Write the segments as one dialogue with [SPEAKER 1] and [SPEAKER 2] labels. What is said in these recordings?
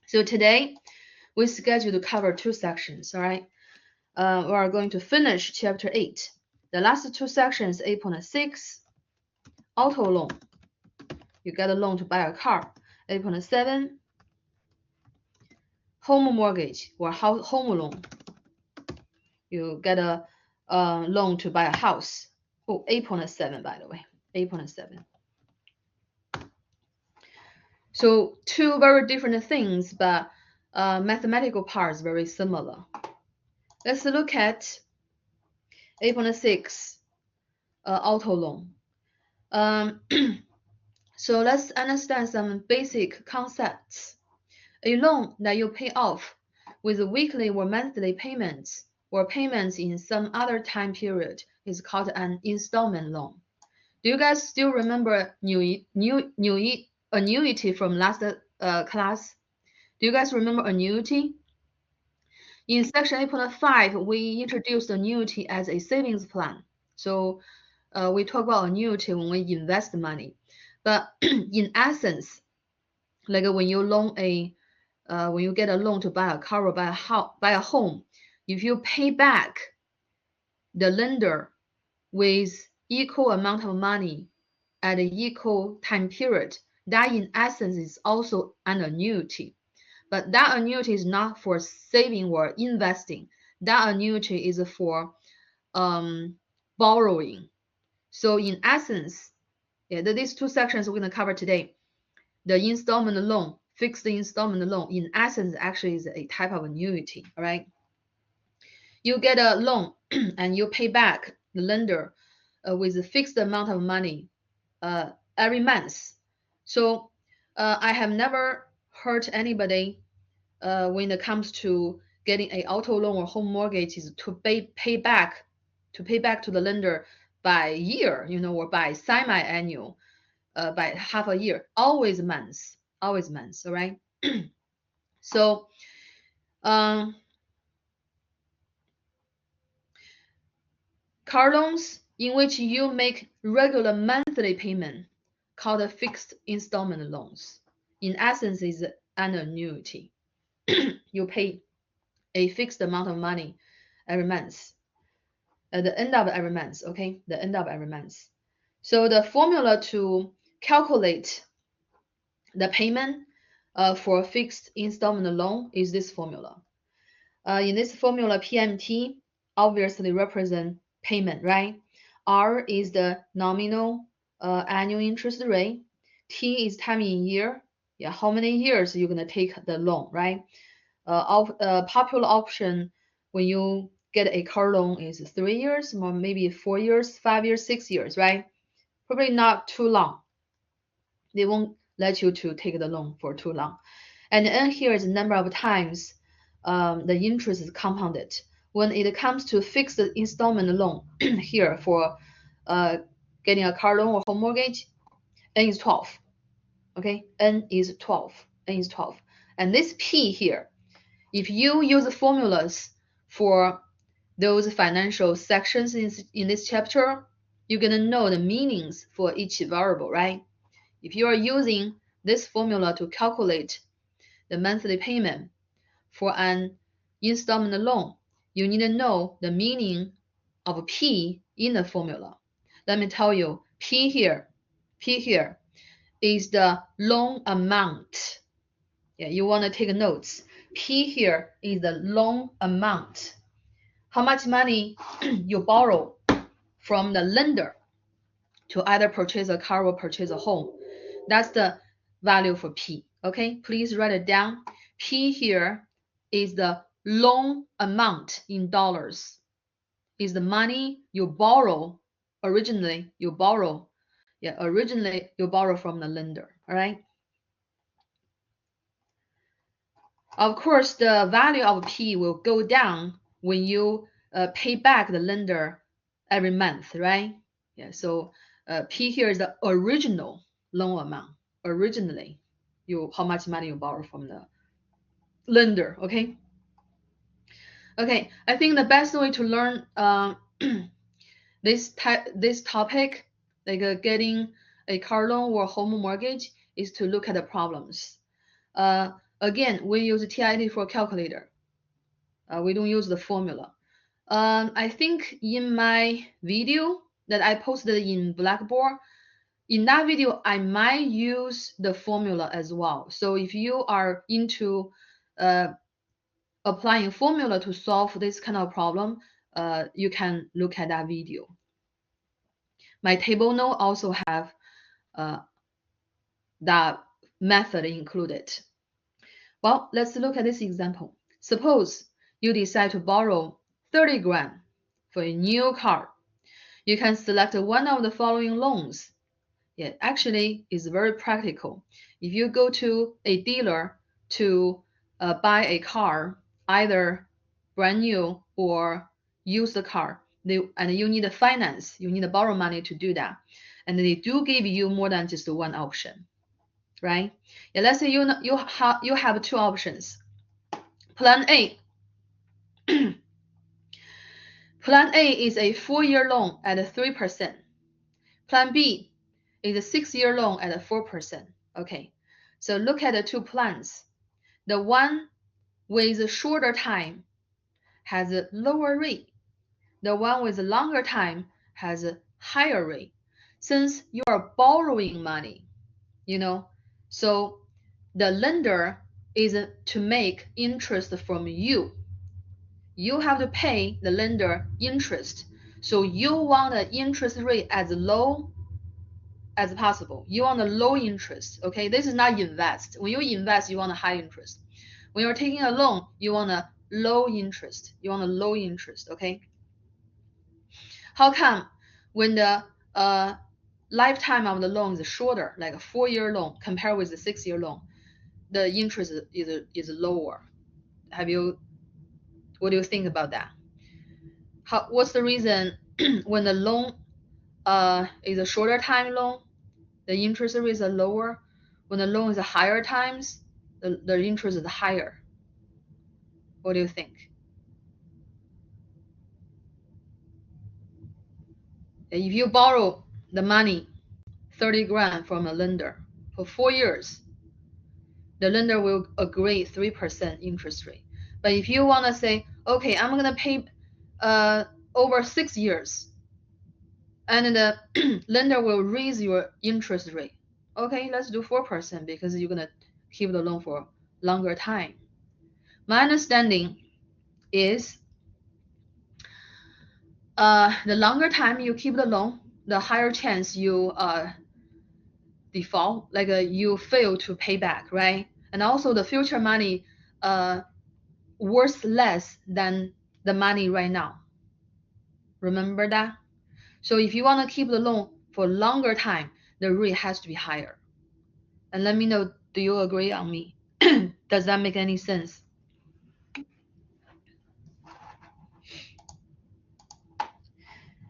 [SPEAKER 1] So today we scheduled to cover 2 sections, all right? We are going to finish chapter 8. The last 2 sections, 8.6, auto loan. You get a loan to buy a car. 8.7, home mortgage or home loan. You get a loan to buy a house. Oh, 8.7 by the way, 8.7. So 2 very different things, but mathematical parts very similar. Let's look at 8.6 auto loan. So let's understand some basic concepts. A loan that you pay off with weekly or monthly payments or payments in some other time period is called an installment loan. Do you guys still remember annuity from last class? Do you guys remember annuity? In section 8.5, we introduced annuity as a savings plan. So we talk about annuity when we invest money. But in essence, like when you when you get a loan to buy a car or buy a home, if you pay back the lender with equal amount of money at an equal time period, that in essence is also an annuity. But that annuity is not for saving or investing. That annuity is for borrowing. So in essence, these 2 sections we're going to cover today. The installment loan, fixed installment loan, in essence, actually is a type of annuity, all right? You get a loan and you pay back the lender with a fixed amount of money every month. So I have never heard anybody when it comes to getting an auto loan or home mortgage is to pay back to the lender by year, or by semi-annual, by half a year. Always months, all right? So car loans in which you make regular monthly payment called a fixed installment loans. In essence, is an annuity. You pay a fixed amount of money every month at the end of every month, okay? The end of every month. So the formula to calculate the payment for a fixed installment loan is this formula. In this formula, PMT obviously represent payment, right? R is the nominal annual interest rate. T is time in year. Yeah, how many years you're gonna take the loan, right? Popular option when you get a car loan is 3 years, or maybe 4 years, 5 years, 6 years, right? Probably not too long. They won't let you to take the loan for too long. And N here is the number of times the interest is compounded. When it comes to fixed installment loan here for getting a car loan or home mortgage, N is 12. Okay, N is 12. N is 12. And this P here, if you use formulas for those financial sections in this chapter, you're gonna know the meanings for each variable, right? If you are using this formula to calculate the monthly payment for an installment loan, you need to know the meaning of P in the formula. Let me tell you, P here is the loan amount. Yeah, you want to take notes. P here is the loan amount. How much money you borrow from the lender to either purchase a car or purchase a home. That's the value for P. Okay, please write it down. P here is the loan amount in dollars. Is the money you borrow. Originally you borrow from the lender. All right. Of course, the value of P will go down when you pay back the lender every month, right? Yeah. So P here is the original loan amount. Originally, how much money you borrow from the lender. Okay. Okay. I think the best way to learn this topic, like getting a car loan or home mortgage, is to look at the problems. Again, we use TI-84 calculator. We don't use the formula. I think in my video that I posted in Blackboard, in that video, I might use the formula as well. So if you are into applying formula to solve this kind of problem, you can look at that video. My table note also have that method included. Well, let's look at this example. Suppose you decide to borrow 30 grand for a new car. You can select one of the following loans. Yeah, actually, it's very practical. If you go to a dealer to buy a car, either brand new or used car, and you need a finance, you need to borrow money to do that, and they do give you more than just one option, right? Yeah, let's say you have two options. Plan A. Plan A is a 4-year loan at 3%. Plan B is a 6-year loan at 4%. Okay, so look at the two plans. The one with a shorter time has a lower rate. The one with a longer time has a higher rate. Since you are borrowing money, so the lender is to make interest from you. You have to pay the lender interest. So you want the interest rate as low as possible. You want a low interest, okay? This is not invest. When you invest, you want a high interest. When you're taking a loan, you want a low interest. You want a low interest, okay? How come when the lifetime of the loan is shorter, like a 4-year loan compared with the 6-year loan, the interest is lower? What do you think about that? What's the reason when the loan is a shorter time loan, the interest rates are lower? When the loan is a higher times, the interest is higher. What do you think? If you borrow the money, 30 grand from a lender for 4 years, the lender will agree 3% interest rate. But if you want to say, okay, I'm going to pay over 6 years, and the lender will raise your interest rate. Okay, let's do 4% because you're going to keep the loan for longer time. My understanding is the longer time you keep the loan, the higher chance you default, like you fail to pay back, right? And also the future money worth less than the money right now. Remember that? So if you want to keep the loan for longer time, the rate has to be higher. And let me know, do you agree on me? Does that make any sense?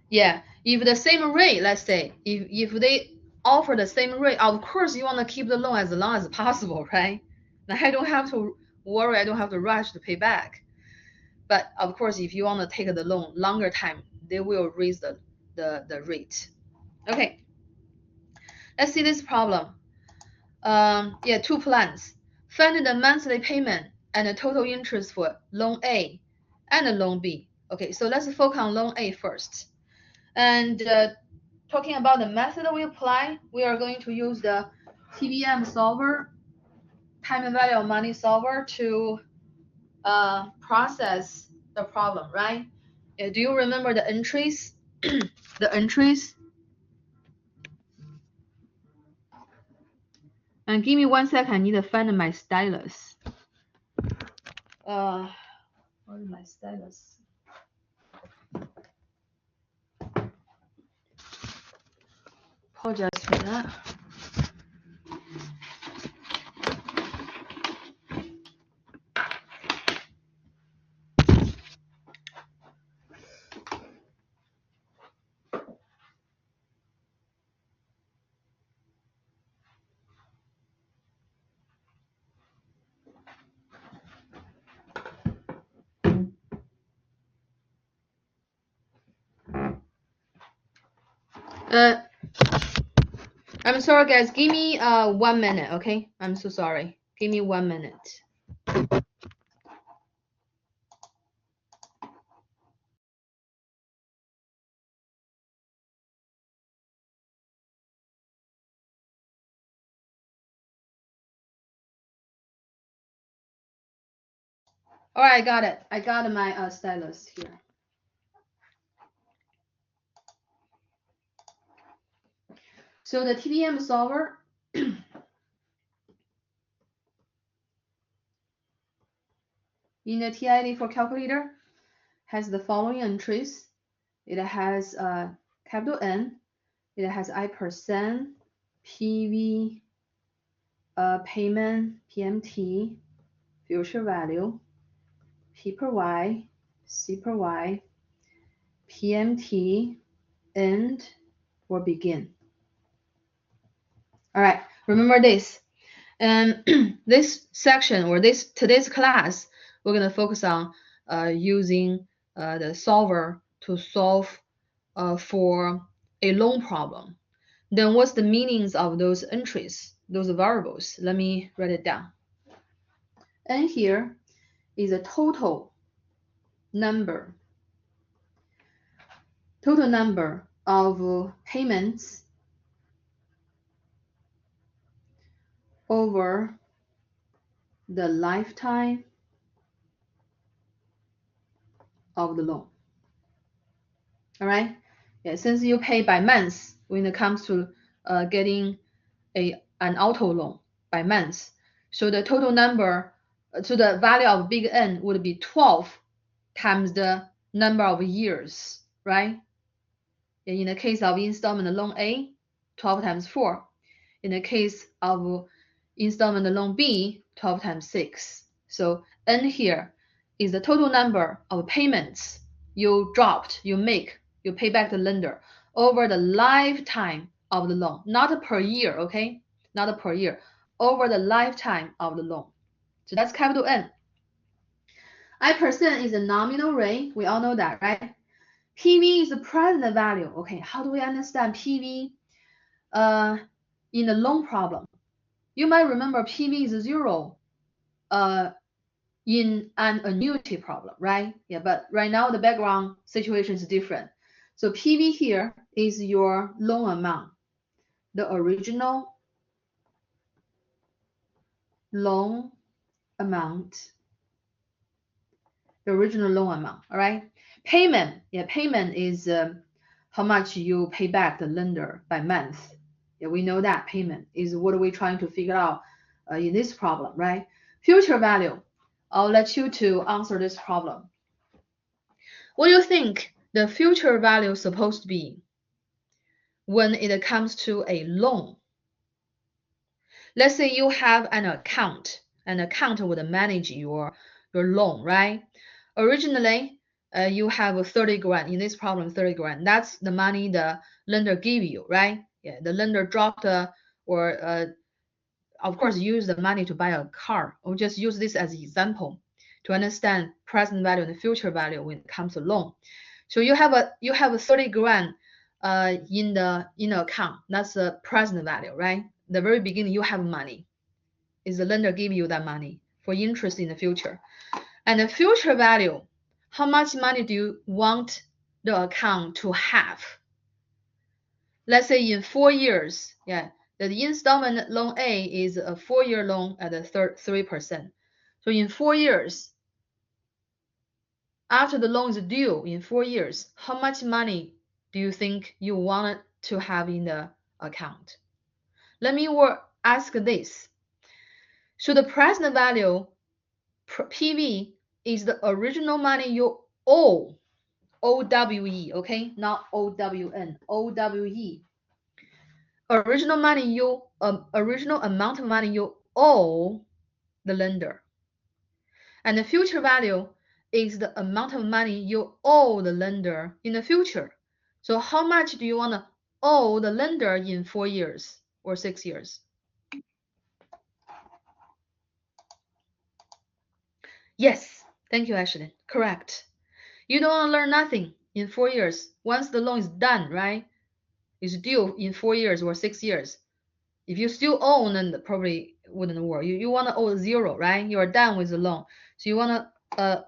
[SPEAKER 1] Yeah, if the same rate, let's say, if they offer the same rate, of course you want to keep the loan as long as possible, right? Now I don't have to worry, I don't have to rush to pay back. But of course, if you want to take the loan longer time, they will raise the rate. Okay, let's see this problem. Yeah, two plans. Find the monthly payment and the total interest for loan A and loan B. Okay, so let's focus on loan A first. And talking about the method we apply, we are going to use the TVM solver, time and value of money solver, to process the problem, right? Do you remember the entries? The entries? And give me 1 second, I need to find my stylus. Where is my stylus? Apologize for that. I'm sorry, guys. Give me 1 minute, okay? I'm so sorry. Give me 1 minute. All right, I got it. I got my stylus here. So the TDM solver in the TI-84 calculator has the following entries. It has capital N, it has I%, PV, payment, PMT, future value, P per Y, C per Y, PMT, end, or begin. All right, remember this. And this section or today's class, we're going to focus on using the solver to solve for a loan problem. Then what's the meanings of those entries, those variables? Let me write it down. And here is a total number of payments over the lifetime of the loan. All right. Yeah, since you pay by months when it comes to getting an auto loan by months, so the total number, so the value of big N would be 12 times the number of years, right? In the case of installment loan A, 12 times 4. In the case of installment loan B, 12 times 6. So N here is the total number of payments you pay back the lender over the lifetime of the loan, not per year, okay? Not per year, over the lifetime of the loan. So that's capital N. I% is a nominal rate. We all know that, right? PV is the present value. Okay, how do we understand PV in the loan problem? You might remember PV is 0 in an annuity problem, right? Yeah, but right now the background situation is different. So PV here is your loan amount, the original loan amount, all right? Payment is how much you pay back the lender by month. Yeah, we know that payment is what we're trying to figure out in this problem, right? Future value, I'll let you to answer this problem. What do you think the future value is supposed to be when it comes to a loan? Let's say you have an account would manage your loan, right? Originally, you have 30 grand in this problem, 30 grand. That's the money the lender gave you, right? Yeah, the lender dropped of course, use the money to buy a car. We'll just use this as an example to understand present value and future value when it comes to loan. So you have a 30 grand in the account. That's the present value, right? The very beginning you have money. Is the lender give you that money for interest in the future? And the future value, how much money do you want the account to have? Let's say in 4 years, yeah, the installment loan A is a 4-year loan at 3%. So in 4 years, after the loan is due in 4 years, how much money do you think you want to have in the account? Let me ask this. So the present value, PV, is the original money you owe, OWE, okay? Not OWN, OWE. Original amount of money you owe the lender. And the future value is the amount of money you owe the lender in the future. So how much do you want to owe the lender in 4 years or 6 years? Yes, thank you, Ashley. Correct. You don't want to learn nothing in 4 years. Once the loan is done, right? It's due in 4 years or 6 years. If you still own, then probably wouldn't work. You want to owe 0, right? You are done with the loan. So you want to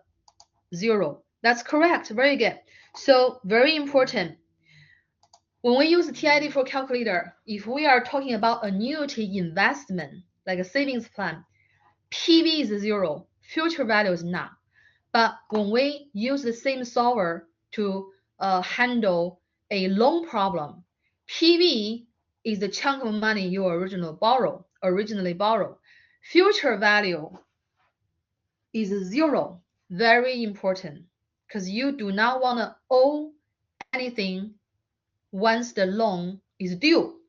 [SPEAKER 1] 0. That's correct. Very good. So very important. When we use TID4 calculator, if we are talking about annuity investment, like a savings plan, PV is 0, future value is not. But when we use the same solver to handle a loan problem, PV is the chunk of money you originally borrow. Future value is 0. Very important, because you do not want to owe anything once the loan is due,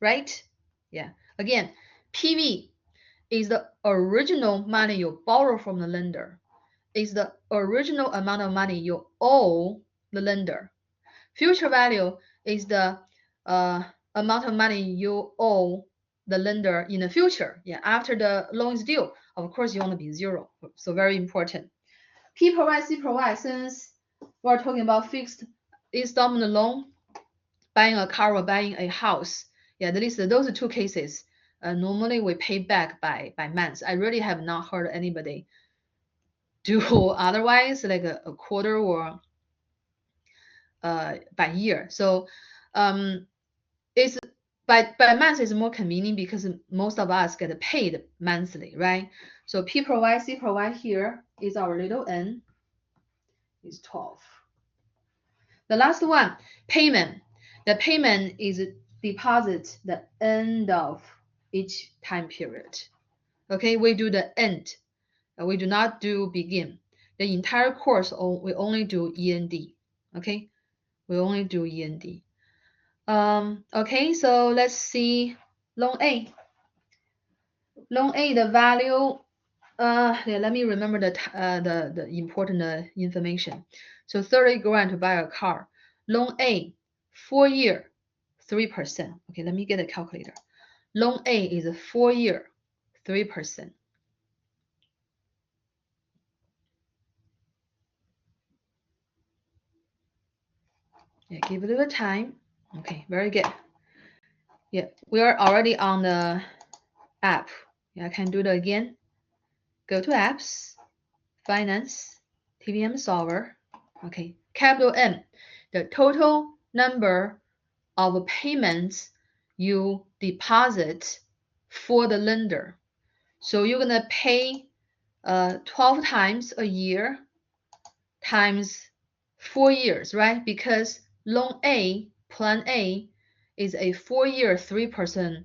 [SPEAKER 1] right? Yeah. Again, PV is the original money you borrow from the lender. Is the original amount of money you owe the lender. Future value is the amount of money you owe the lender in the future. Yeah, after the loan is due, of course you want to be 0. So very important. P provide, C provide. Since we're talking about fixed installment loan, buying a car or buying a house, yeah, at least those are 2 cases. Normally we pay back by months. I really have not heard anybody do otherwise, like a quarter or by year. So it's by month is more convenient because most of us get paid monthly, right? So P provide, C provide here is our little n is 12. The last one, payment. The payment is deposit the end of each time period. Okay, we do the end. We do not do begin. The entire course we only do END. Okay, we only do END. Okay, so let's see loan A. Loan A, the value. Yeah, let me remember the important information. So 30 grand to buy a car. Loan A, 4-year, 3%. Okay, let me get a calculator. Loan A is a 4-year, 3%. Yeah, give it a little time. Okay, very good. Yeah, we are already on the app. Yeah, I can do that again. Go to apps, finance, TVM solver. Okay, capital M, the total number of payments you deposit for the lender. So you're gonna pay 12 times a year times 4 years, right? Because loan A, plan A, is a 4-year 3%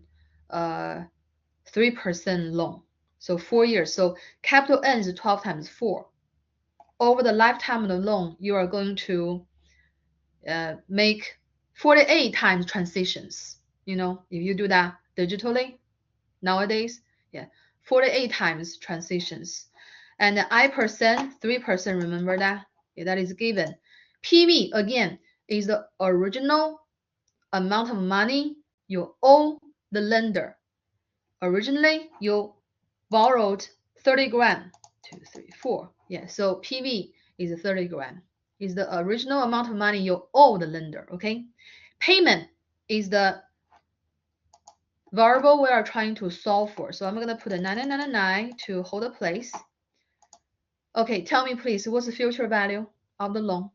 [SPEAKER 1] 3% loan. So 4 years. So capital N is 12 times 4. Over the lifetime of the loan, you are going to make 48 times transitions. You know, if you do that digitally nowadays, yeah, 48 times transitions. And the I%, 3%, remember that? Yeah, that is given. PV, again, is the original amount of money you owe the lender. Originally, you borrowed 30 grand. 2, 3, 4. Yeah, so PV is 30 grand. Is the original amount of money you owe the lender, okay? Payment is the variable we are trying to solve for. So I'm going to put a 9999 to hold a place. Okay, tell me please, what's the future value of the loan?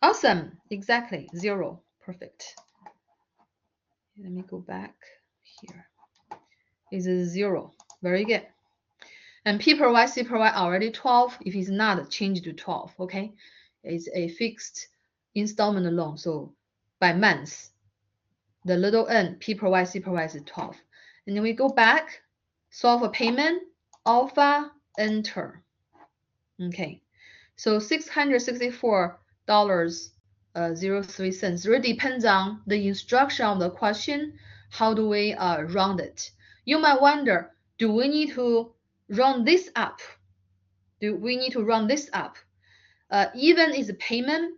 [SPEAKER 1] Awesome, exactly, 0. Perfect. Let me go back here. Is 0. Very good. And P provide, C provide already 12. If it's not, change to 12, okay? It's a fixed installment loan, so by months. The little n, P provide, C provide is 12. And then we go back, solve for payment, alpha, enter. Okay, so $664.03. Really depends on the instruction of the question. How do we round it? You might wonder, do we need to round this up? Do we need to round this up? Even is a payment,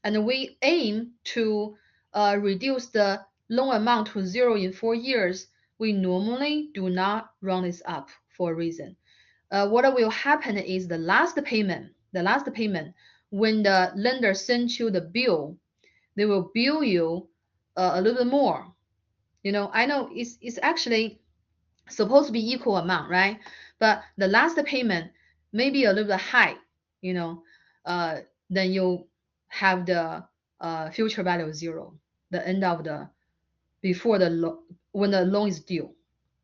[SPEAKER 1] and we aim to reduce the loan amount to 0 in 4 years, we normally do not round this up for a reason. What will happen is the last payment, when the lender sends you the bill, they will bill you a little bit more. You know, I know it's actually supposed to be equal amount, right? But the last payment may be a little bit high, you know, then you have the future value 0, the end of the before the when the loan is due.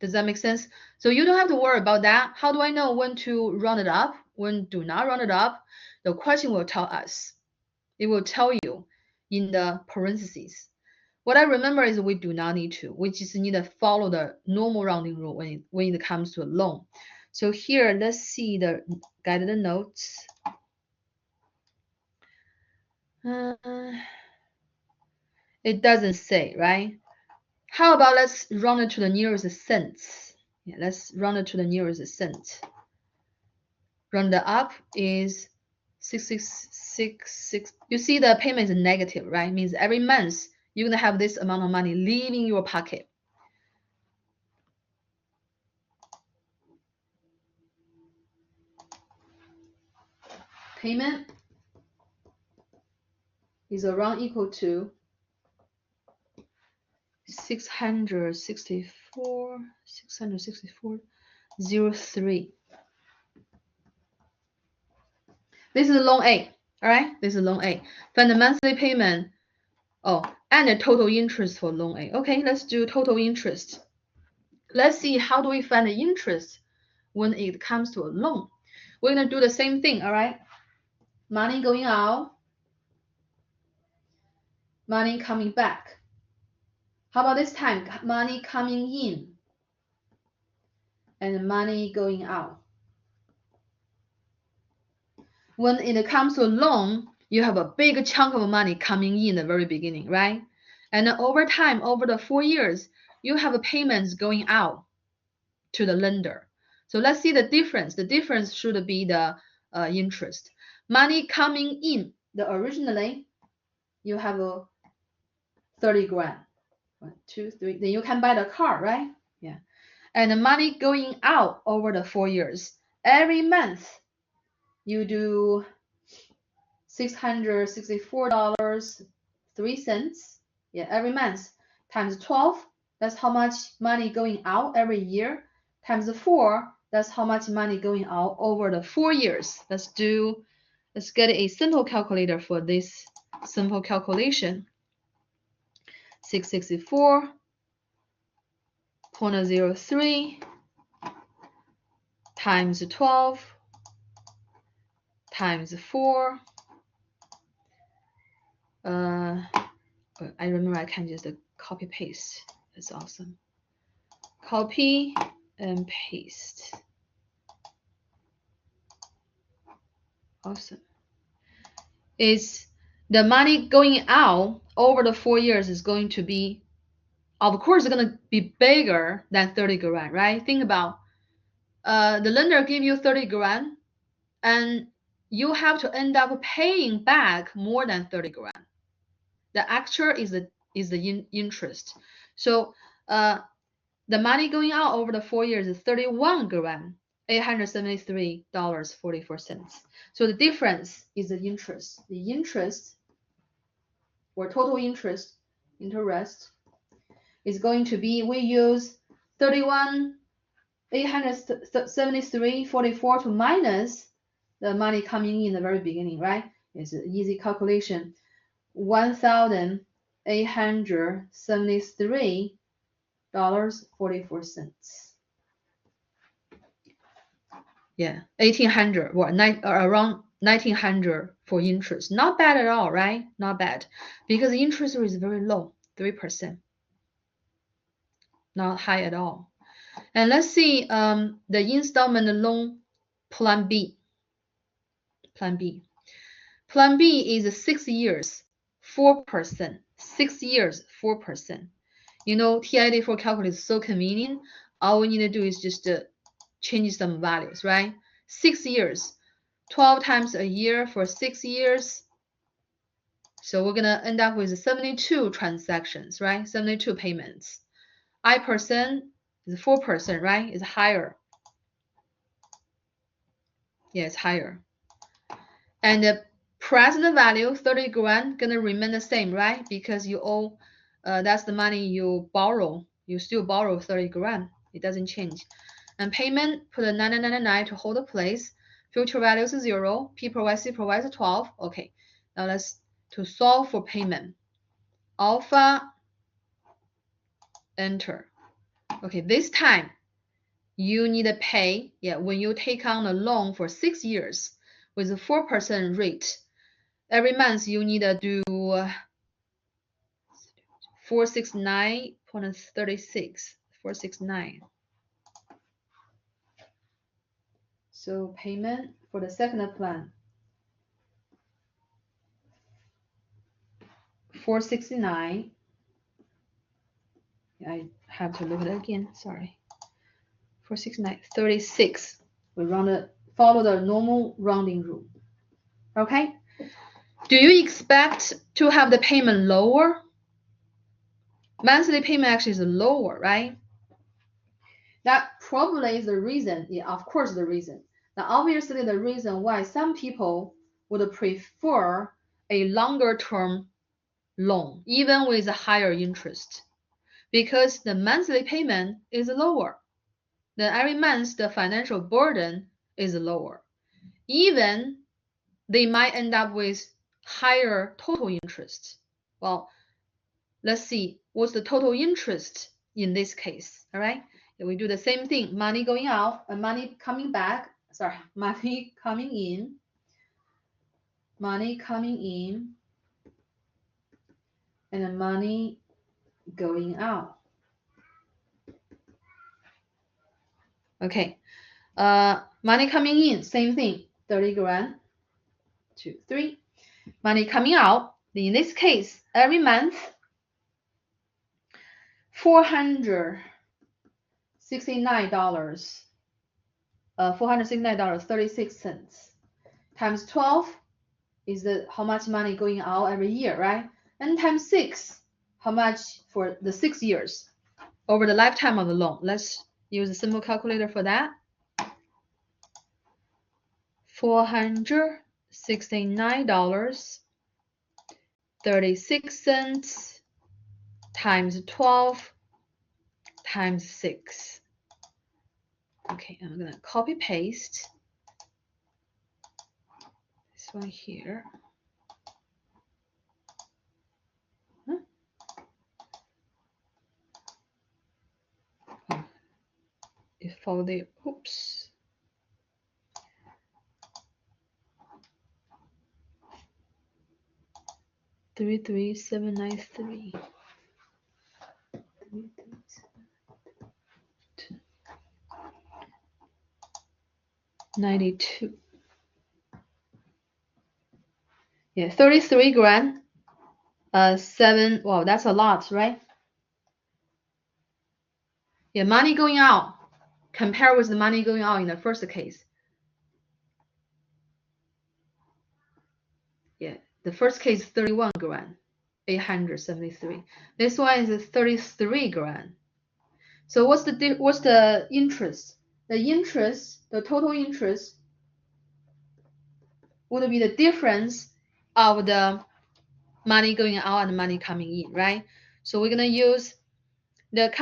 [SPEAKER 1] Does that make sense? So you don't have to worry about that. How do I know when to round it up, when do not round it up? The question will tell us. It will tell you in the parentheses. What I remember is we do not need to. We just need to follow the normal rounding rule when it comes to a loan. So here, let's see the guided notes. It doesn't say, right? How about let's round it to the nearest cents? Yeah, let's round it to the nearest cent. Round it up is 6666. You see the payment is negative, right? Means every month you're gonna have this amount of money leaving your pocket. Payment is around equal to 664.03. This is loan A, all right? This is loan A. Find the monthly payment. Oh, and the total interest for loan A. Okay, let's do total interest. Let's see how do we find the interest when it comes to a loan. We're gonna do the same thing, all right? Money going out, money coming back. How about this time? Money coming in and money going out. When it comes to a loan, you have a big chunk of money coming in the very beginning, right? And then over time, over the 4 years, you have payments going out to the lender. So let's see the difference. The difference should be the interest. Money coming in, originally, you have a 30 grand. 1, 2, 3. Then you can buy the car, right? Yeah. And the money going out over the 4 years. Every month, you do $664.03. Yeah, every month times 12. That's how much money going out every year. Times 4. That's how much money going out over the 4 years. Let's get a simple calculator for this simple calculation. 664.03 times 12 times 4. I remember I can just copy paste. That's awesome. Copy and paste. Awesome. Is the money going out over the 4 years is going to be, of course, it's going to be bigger than 30 grand, right? Think about the lender give you 30 grand and you have to end up paying back more than 30 grand. The actual is the interest. So the money going out over the 4 years is 31 grand, $873.44. So the difference is the interest. The interest, or total interest is going to be, we use 31,873.44 to minus the money coming in the very beginning, right? It's an easy calculation. $1,873.44. Yeah, 1,800 or around 1,900 for interest. Not bad at all, right? Not bad, because the interest rate is very low, 3%. Not high at all. And let's see the installment loan plan B. Plan B. Plan B is 6 years, 4%. 6 years, 4%. You know, TID for calculus is so convenient. All we need to do is just change some values, right? 6 years, 12 times a year for 6 years. So we're going to end up with 72 transactions, right? 72 payments. I% is 4%, right? It's higher. Yeah, it's higher. And the present value, 30 grand, gonna remain the same, right? Because you owe That's the money you borrow. You still borrow 30 grand. It doesn't change. And payment, put a 9999 to hold the place. Future value is 0. P provides C provides 12. Okay. Now let's to solve for payment. Alpha, enter. Okay, this time you need to pay, when you take on a loan for 6 years with a 4% rate, every month you need to do 469.36, 469. So payment for the second plan, 469. I have to look at it again, sorry. 469, 36. We follow the normal rounding rule. Okay? Do you expect to have the payment lower? Monthly payment actually is lower, right? That probably is the reason, of course the reason. Now obviously the reason why some people would prefer a longer term loan, even with a higher interest, because the monthly payment is lower. Then every month the financial burden is lower. Even they might end up with higher total interest. Well, let's see what's the total interest in this case. All right, we do the same thing. Money going out and money coming back. Sorry, money coming in. Money coming in. And then money going out. Okay. Money coming in, same thing. 30 grand. 2, 3. Money coming out. In this case, every month, $469. $469.36 times 12 is how much money going out every year, right? And times 6, how much for the 6 years over the lifetime of the loan. Let's use a simple calculator for that. $469.36 times 12 times 6. Okay, I'm gonna copy paste this one here. It folded. Oops. $33793. 92. Yeah, 33 grand. 7. Wow, that's a lot, right? Yeah, money going out. Compare with the money going out in the first case. Yeah, the first case is 31 grand, 873. This one is 33 grand. So what's the interest? The total interest would be the difference of the money going out and money coming in, right? So we're gonna use the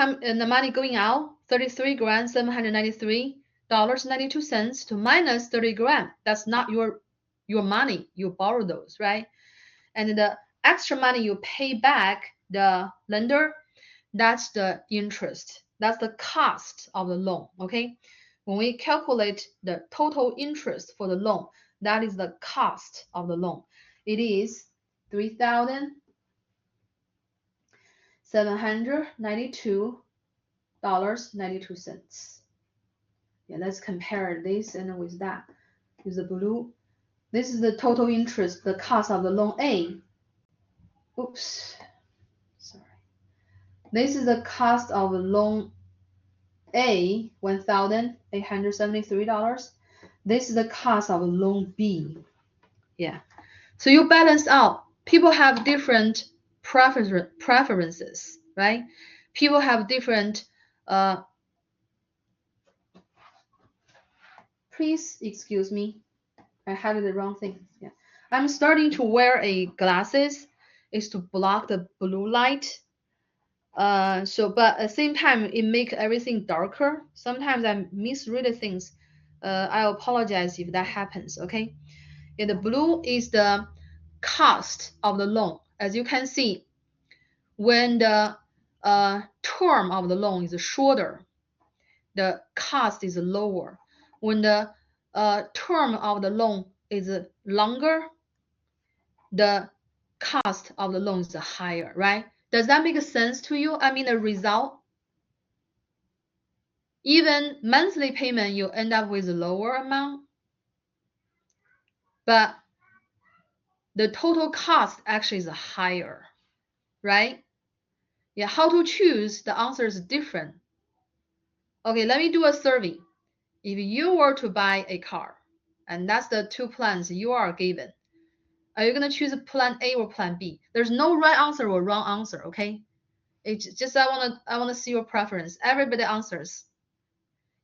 [SPEAKER 1] money going out, 33 grand, $793.92 to minus 30 grand. That's not your money. You borrow those, right? And the extra money you pay back the lender, that's the interest. That's the cost of the loan, okay? When we calculate the total interest for the loan, that is the cost of the loan. It is $3,792.92. Yeah, let's compare this and with that. Use the blue. This is the total interest, the cost of the loan A. Oops, sorry. This is the cost of the loan A, $1,873. This is the cost of loan B. Yeah. So you balance out. People have different preferences, right? People have different please excuse me. I have the wrong thing. Yeah. I'm starting to wear a glasses is to block the blue light. But at the same time, it make everything darker. Sometimes I misread things. I apologize if that happens, okay? And the blue is the cost of the loan. As you can see, when the term of the loan is shorter, the cost is lower. When the term of the loan is longer, the cost of the loan is higher, right? Does that make sense to you? I mean, the result, even monthly payment, you end up with a lower amount, but the total cost actually is higher, right? Yeah, how to choose? The answer is different. Okay, let me do a survey. If you were to buy a car, and that's the two plans you are given, are you gonna choose plan A or plan B? There's no right answer or wrong answer, okay? It's just I wanna see your preference. Everybody answers.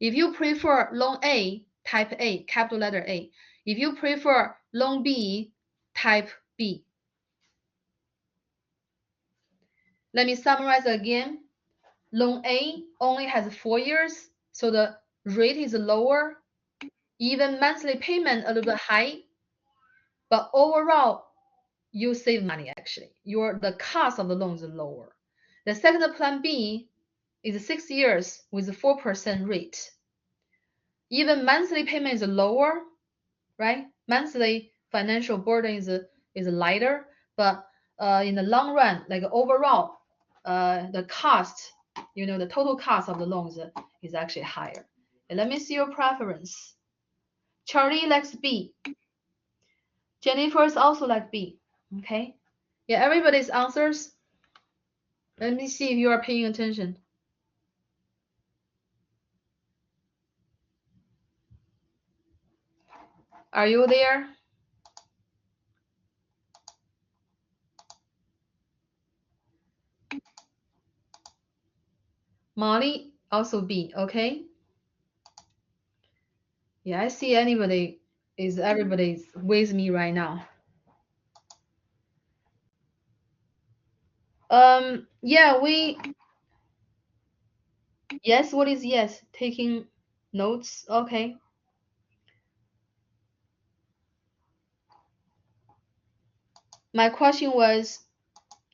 [SPEAKER 1] If you prefer loan A, type A, capital letter A. If you prefer loan B, type B. Let me summarize again. Loan A only has 4 years, so the rate is lower. Even monthly payment a little bit high, but overall you save money actually. The cost of the loan is lower. The second plan B is 6 years with a 4% rate. Even monthly payment is lower, right? Monthly financial burden is lighter, but in the long run, like overall, the cost, the total cost of the loans is actually higher. And let me see your preference. Charlie likes B. Jennifer is also like B. Okay. Yeah, everybody's answers. Let me see if you are paying attention. Are you there? Molly also B. Okay. Yeah, I see everybody's with me right now. Yeah, yes, what is yes? Taking notes, okay. My question was,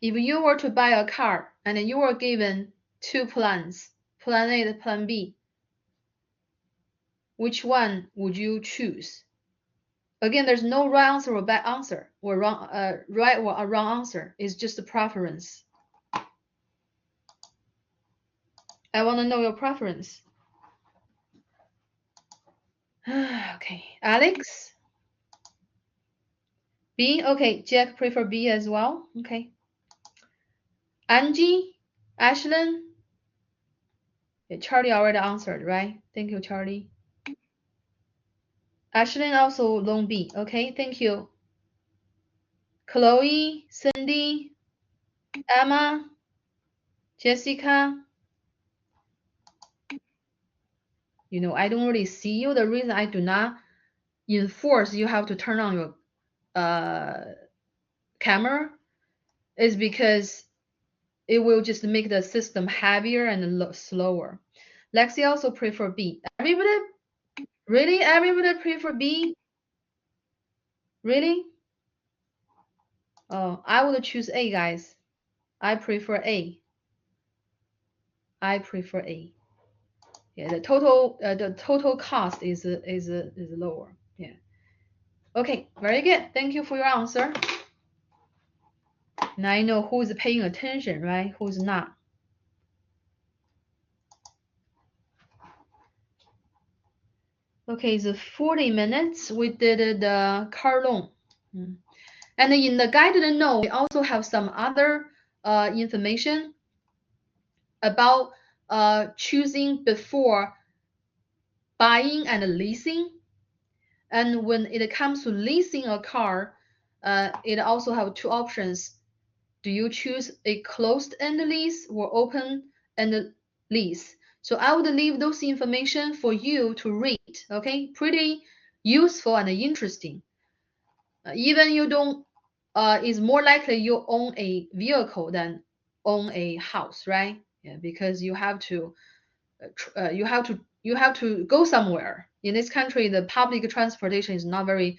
[SPEAKER 1] if you were to buy a car and you were given two plans, plan A and plan B, which one would you choose? Again, there's no right answer or bad answer or wrong, right or a wrong answer. It's just a preference. I want to know your preference. Okay, Alex? B? Okay, Jack prefer B as well. Okay. Angie? Ashlyn? Yeah, Charlie already answered, right? Thank you, Charlie. Ashlyn also loan B. Okay, thank you. Chloe, Cindy, Emma, Jessica. I don't really see you. The reason I do not enforce you have to turn on your camera is because it will just make the system heavier and slower. Lexi also prefer B. Everybody? Really? Everybody prefer B? Really? Oh, I would choose A, guys. I prefer A. I prefer A. Yeah, the total cost is lower. Yeah. Okay, very good. Thank you for your answer. Now I know who is paying attention, right? Who's not. Okay, it's 40 minutes. We did the car loan. And in the guided note, we also have some other information about choosing before buying and leasing. And when it comes to leasing a car, it also have two options. Do you choose a closed-end lease or open-end lease? So I would leave those information for you to read. Okay, pretty useful and interesting. Even you don't, it's more likely you own a vehicle than own a house, right? Yeah, because you have to you have to go somewhere. In this country, the public transportation is not very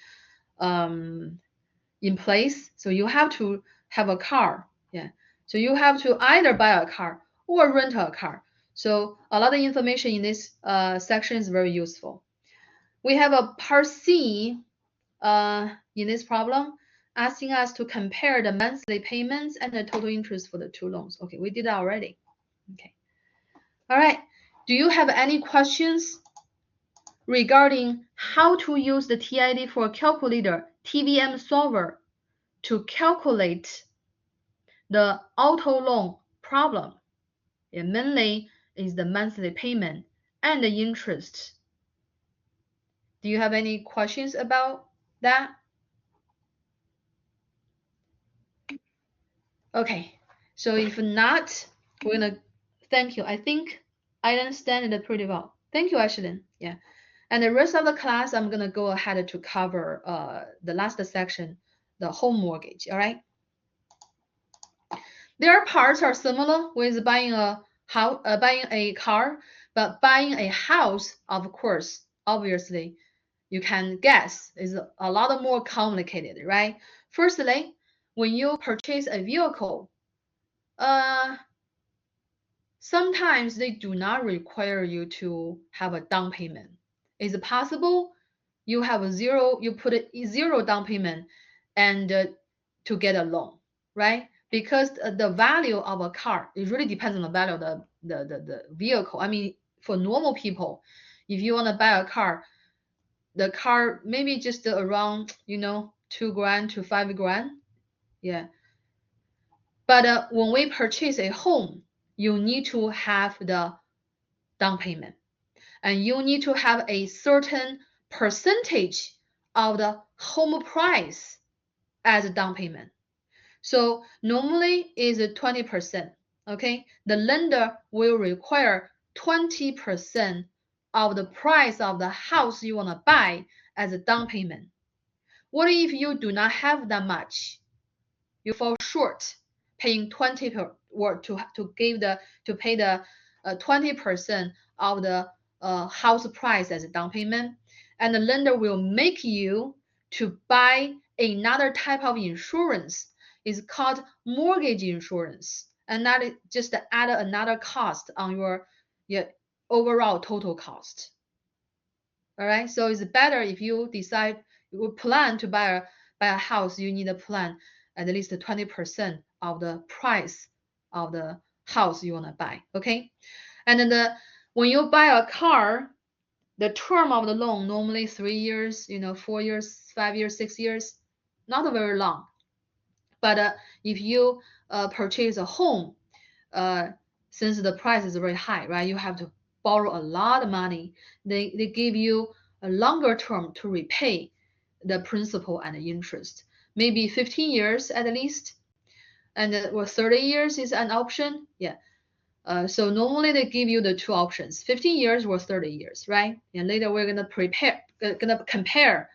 [SPEAKER 1] in place, so you have to have a car. Yeah, so you have to either buy a car or rent a car. So a lot of information in this section is very useful. We have a part C in this problem, asking us to compare the monthly payments and the total interest for the two loans. Okay, we did that already. Okay. All right. Do you have any questions regarding how to use the TID for calculator TVM solver to calculate the auto loan problem? It mainly is the monthly payment and the interest. Do you have any questions about that? Okay, so if not, we're gonna thank you. I think I understand it pretty well. Thank you, Ashlyn. Yeah. And the rest of the class, I'm gonna go ahead to cover the last section, the home mortgage. All right. Their parts are similar with buying a house, buying a car, but buying a house, of course, obviously, you can guess is a lot more complicated, right? Firstly, when you purchase a vehicle, sometimes they do not require you to have a down payment. Is it possible you have a zero, you put a zero down payment and to get a loan, right? Because the value of a car, it really depends on the value of the vehicle. I mean, for normal people, if you want to buy a car, the car maybe just around, you know, 2 grand to 5 grand. Yeah. But when we purchase a home, you need to have the down payment and you need to have a certain percentage of the home price as a down payment. So normally is 20%. Okay, the lender will require 20% of the price of the house you want to buy as a down payment. What if you do not have that much? You fall short paying 20 per, or to pay the 20% of the house price as a down payment, and the lender will make you to buy another type of insurance. It's called mortgage insurance, and that is just add another cost on your overall total cost. All right, so it's better if you decide you plan to buy a house, you need to plan at least 20% of the price of the house you want to buy. Okay, and then when you buy a car, the term of the loan normally 3 years, 4 years, 5 years, 6 years, not very long. But if you purchase a home, since the price is very high, right? You have to borrow a lot of money. They give you a longer term to repay the principal and the interest. Maybe 15 years at least, and 30 years is an option. Yeah. So normally they give you the two options: 15 years or 30 years, right? And later we're gonna compare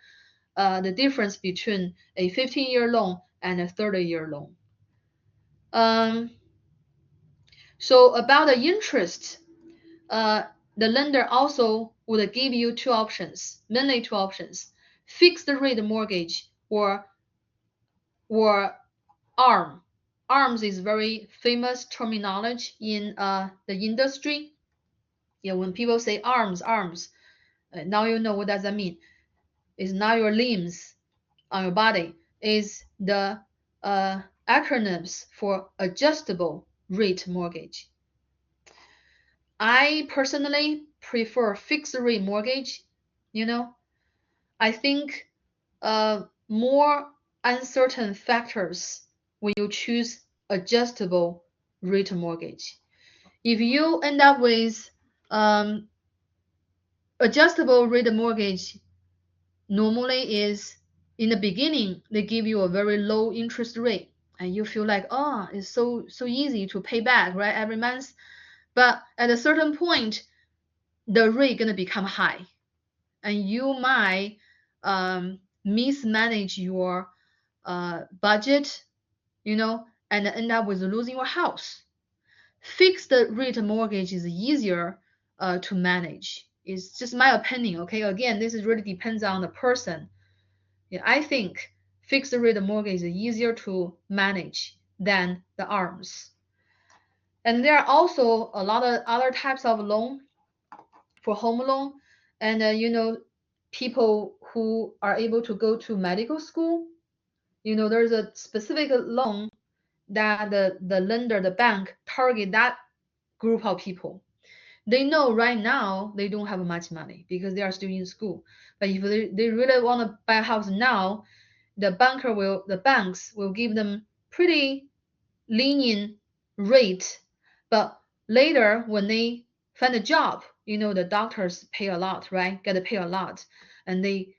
[SPEAKER 1] the difference between a 15-year loan and a 30-year loan. So about the interest, the lender also would give you two options, mainly two options: fixed rate mortgage or ARM. ARMS is very famous terminology in the industry. Yeah, when people say arms, now you know what does that mean. It's not your limbs on your body. It's the acronyms for adjustable rate mortgage. I personally prefer fixed rate mortgage. I think more uncertain factors when you choose adjustable rate mortgage. If you end up with adjustable rate mortgage, normally is in the beginning they give you a very low interest rate and you feel like, oh, it's so easy to pay back, right, every month. But at a certain point the rate gonna become high and you might mismanage your budget, and end up with losing your house. Fixed rate mortgage is easier to manage. It's just my opinion, okay? Again, this is really depends on the person. Yeah, I think fixed rate mortgage is easier to manage than the ARMs. And there are also a lot of other types of loan for home loan. And people who are able to go to medical school, there's a specific loan that the lender, the bank, target that group of people. They know right now they don't have much money because they are still in school. But if they really want to buy a house now, the banks will give them pretty lenient rate. But later when they find a job, the doctors pay a lot, right? Get to pay a lot, and they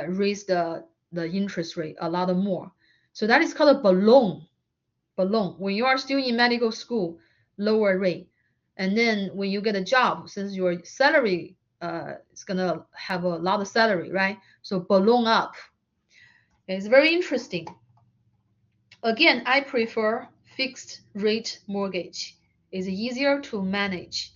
[SPEAKER 1] raise the interest rate a lot more. So that is called a balloon. When you are still in medical school, lower rate, and then when you get a job, since your salary is gonna have a lot of salary, right? So balloon up. It's very interesting. Again, I prefer fixed rate mortgage. It's easier to manage.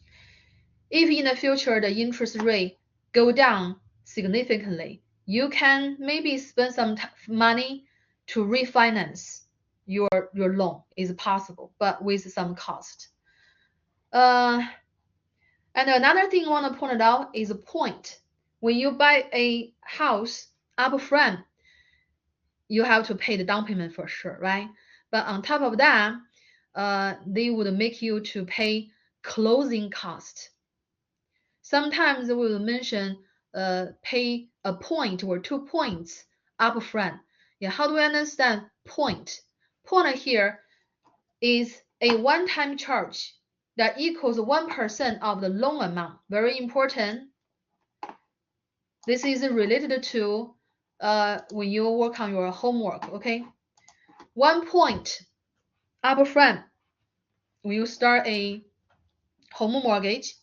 [SPEAKER 1] If in the future the interest rate go down significantly, you can maybe spend some money to refinance your loan. Is possible, but with some cost. And another thing I want to point out is a point. When you buy a house upfront, you have to pay the down payment for sure, right? But on top of that, they would make you to pay closing cost. Sometimes we will mention pay a point or 2 points upfront. Yeah, how do we understand point? Point here is a one-time charge that equals 1% of the loan amount. Very important. This is related to when you work on your homework, okay? 1 point upfront when you start a home mortgage.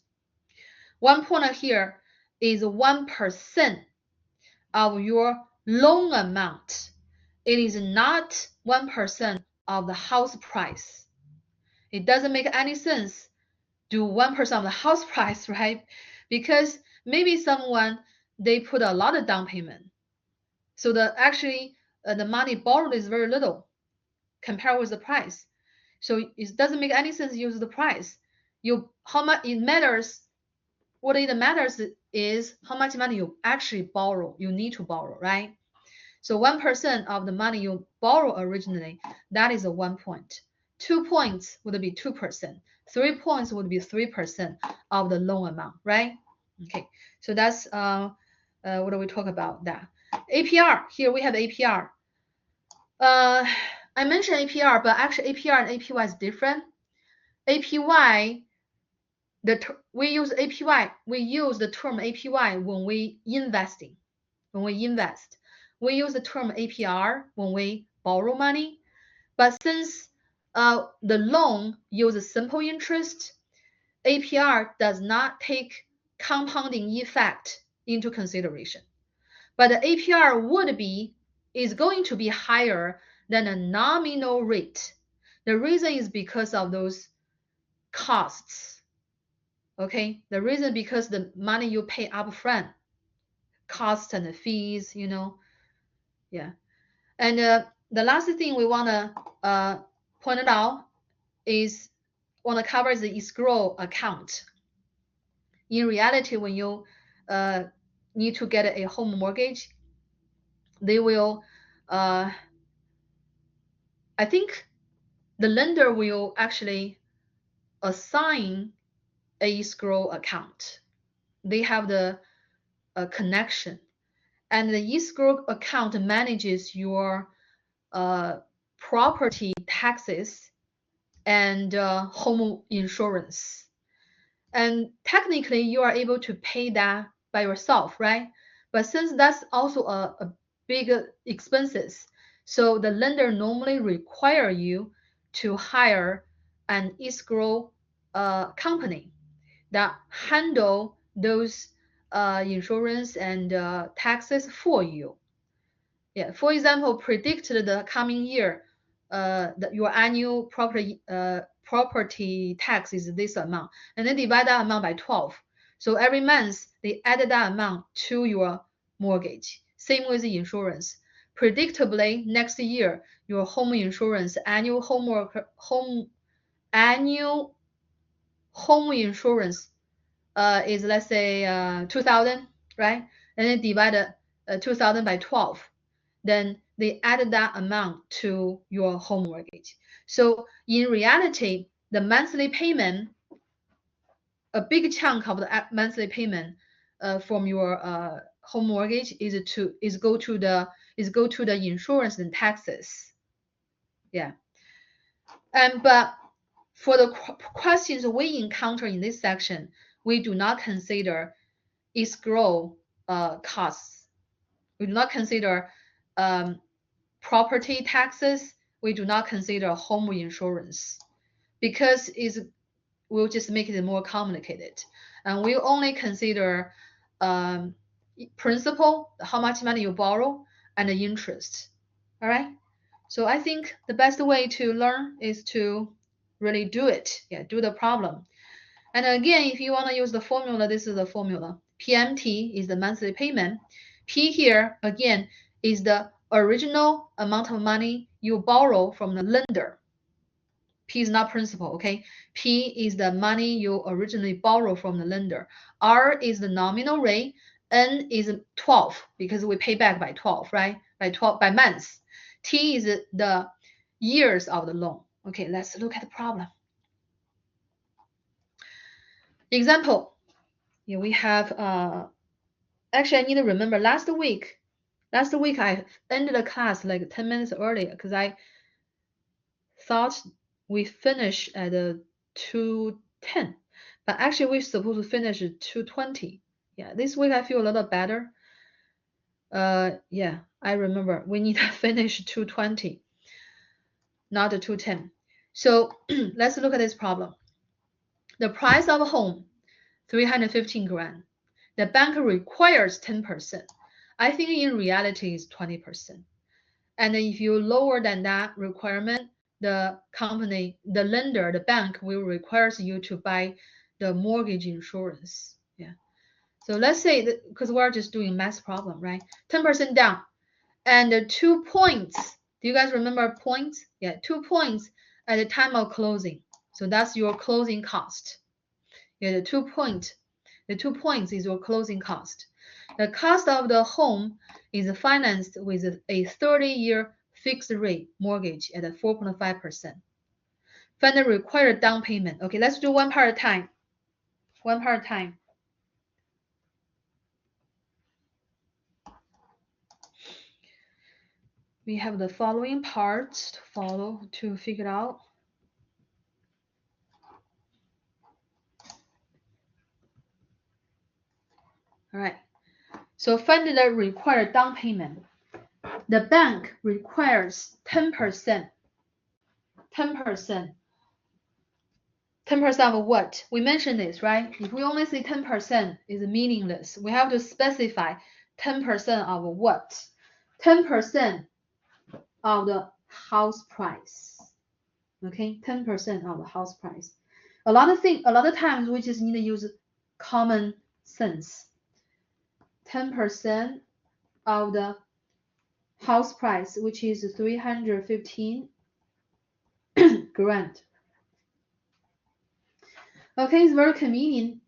[SPEAKER 1] 1 point here is 1% of your loan amount. It is not 1% of the house price. It doesn't make any sense do 1% of the house price, right? Because maybe someone, they put a lot of down payment. So the money borrowed is very little compared with the price. So it doesn't make any sense to use the price. How much it matters. What it matters is how much money you actually borrow. You need to borrow, right? So 1% of the money you borrow originally, that is a 1 point. 2 points would be 2%. 3 points would be 3% of the loan amount, right? Okay, so that's what do we talk about that? APR, here we have APR. I mentioned APR, but actually APR and APY is different. APY, we use APY, we use the term APY when we investing. When we invest, we use the term APR when we borrow money. But since the loan uses simple interest, APR does not take compounding effect into consideration. But the APR is going to be higher than a nominal rate. The reason is because of those costs. Okay, the reason because the money you pay upfront, costs and the fees, yeah. And the last thing we want to point out is want to cover the escrow account. In reality, when you need to get a home mortgage, they will, I think the lender will actually assign a escrow account. They have the connection, and the escrow account manages your property taxes and home insurance. And technically, you are able to pay that by yourself, right? But since that's also a big expenses, so the lender normally require you to hire an escrow company that handle those insurance and taxes for you. Yeah, for example, predicted the coming year, your annual property tax is this amount, and then divide that amount by 12. So every month they added that amount to your mortgage. Same with the insurance. Predictably, next year your home insurance annual home insurance is, let's say 2,000, right? And then divide 2,000 by 12. Then they added that amount to your home mortgage. So in reality, the monthly payment, a big chunk of the monthly payment from your home mortgage is go to the insurance and taxes. Yeah. But for the questions we encounter in this section, we do not consider escrow costs. We do not consider property taxes. We do not consider home insurance because we'll just make it more complicated. And we only consider principal, how much money you borrow, and the interest. All right. So I think the best way to learn is to really do it. Yeah, do the problem. And again, if you want to use the formula, this is the formula. PMT is the monthly payment. P here, again, is the original amount of money you borrow from the lender. P is not principal, okay? P is the money you originally borrow from the lender. R is the nominal rate. N is 12 because we pay back by 12, right? By months. T is the years of the loan. Okay, let's look at the problem. Example. Yeah, we have actually I need to remember last week I ended the class like 10 minutes earlier because I thought we finished at 2:10, but actually we're supposed to finish at 2:20. Yeah, this week I feel a little better. Yeah, I remember we need to finish 2:20, not 2:10. So let's look at this problem. The price of a home, 315 grand. The bank requires 10%. I think in reality is 20%. And if you lower than that requirement, the company, the lender, the bank will require you to buy the mortgage insurance. Yeah. So let's say that because we're just doing math problem, right? 10% down. And the 2 points. Do you guys remember points? Yeah, 2 points at the time of closing. So that's your closing cost. Yeah, the 2 points is your closing cost. The cost of the home is financed with a 30-year fixed rate mortgage at 4.5%. Find the required down payment. Okay, let's do one part at a time. One part at a time. We have the following parts to follow to figure out. All right. So find the required down payment. The bank requires 10%. 10%. 10% of what? We mentioned this, right? If we only say 10% is meaningless. We have to specify 10% of what? 10% of the house price. Okay, 10% of the house price. A lot of times we just need to use common sense. 10% of the house price, which is 315 grand. Okay, it's very convenient.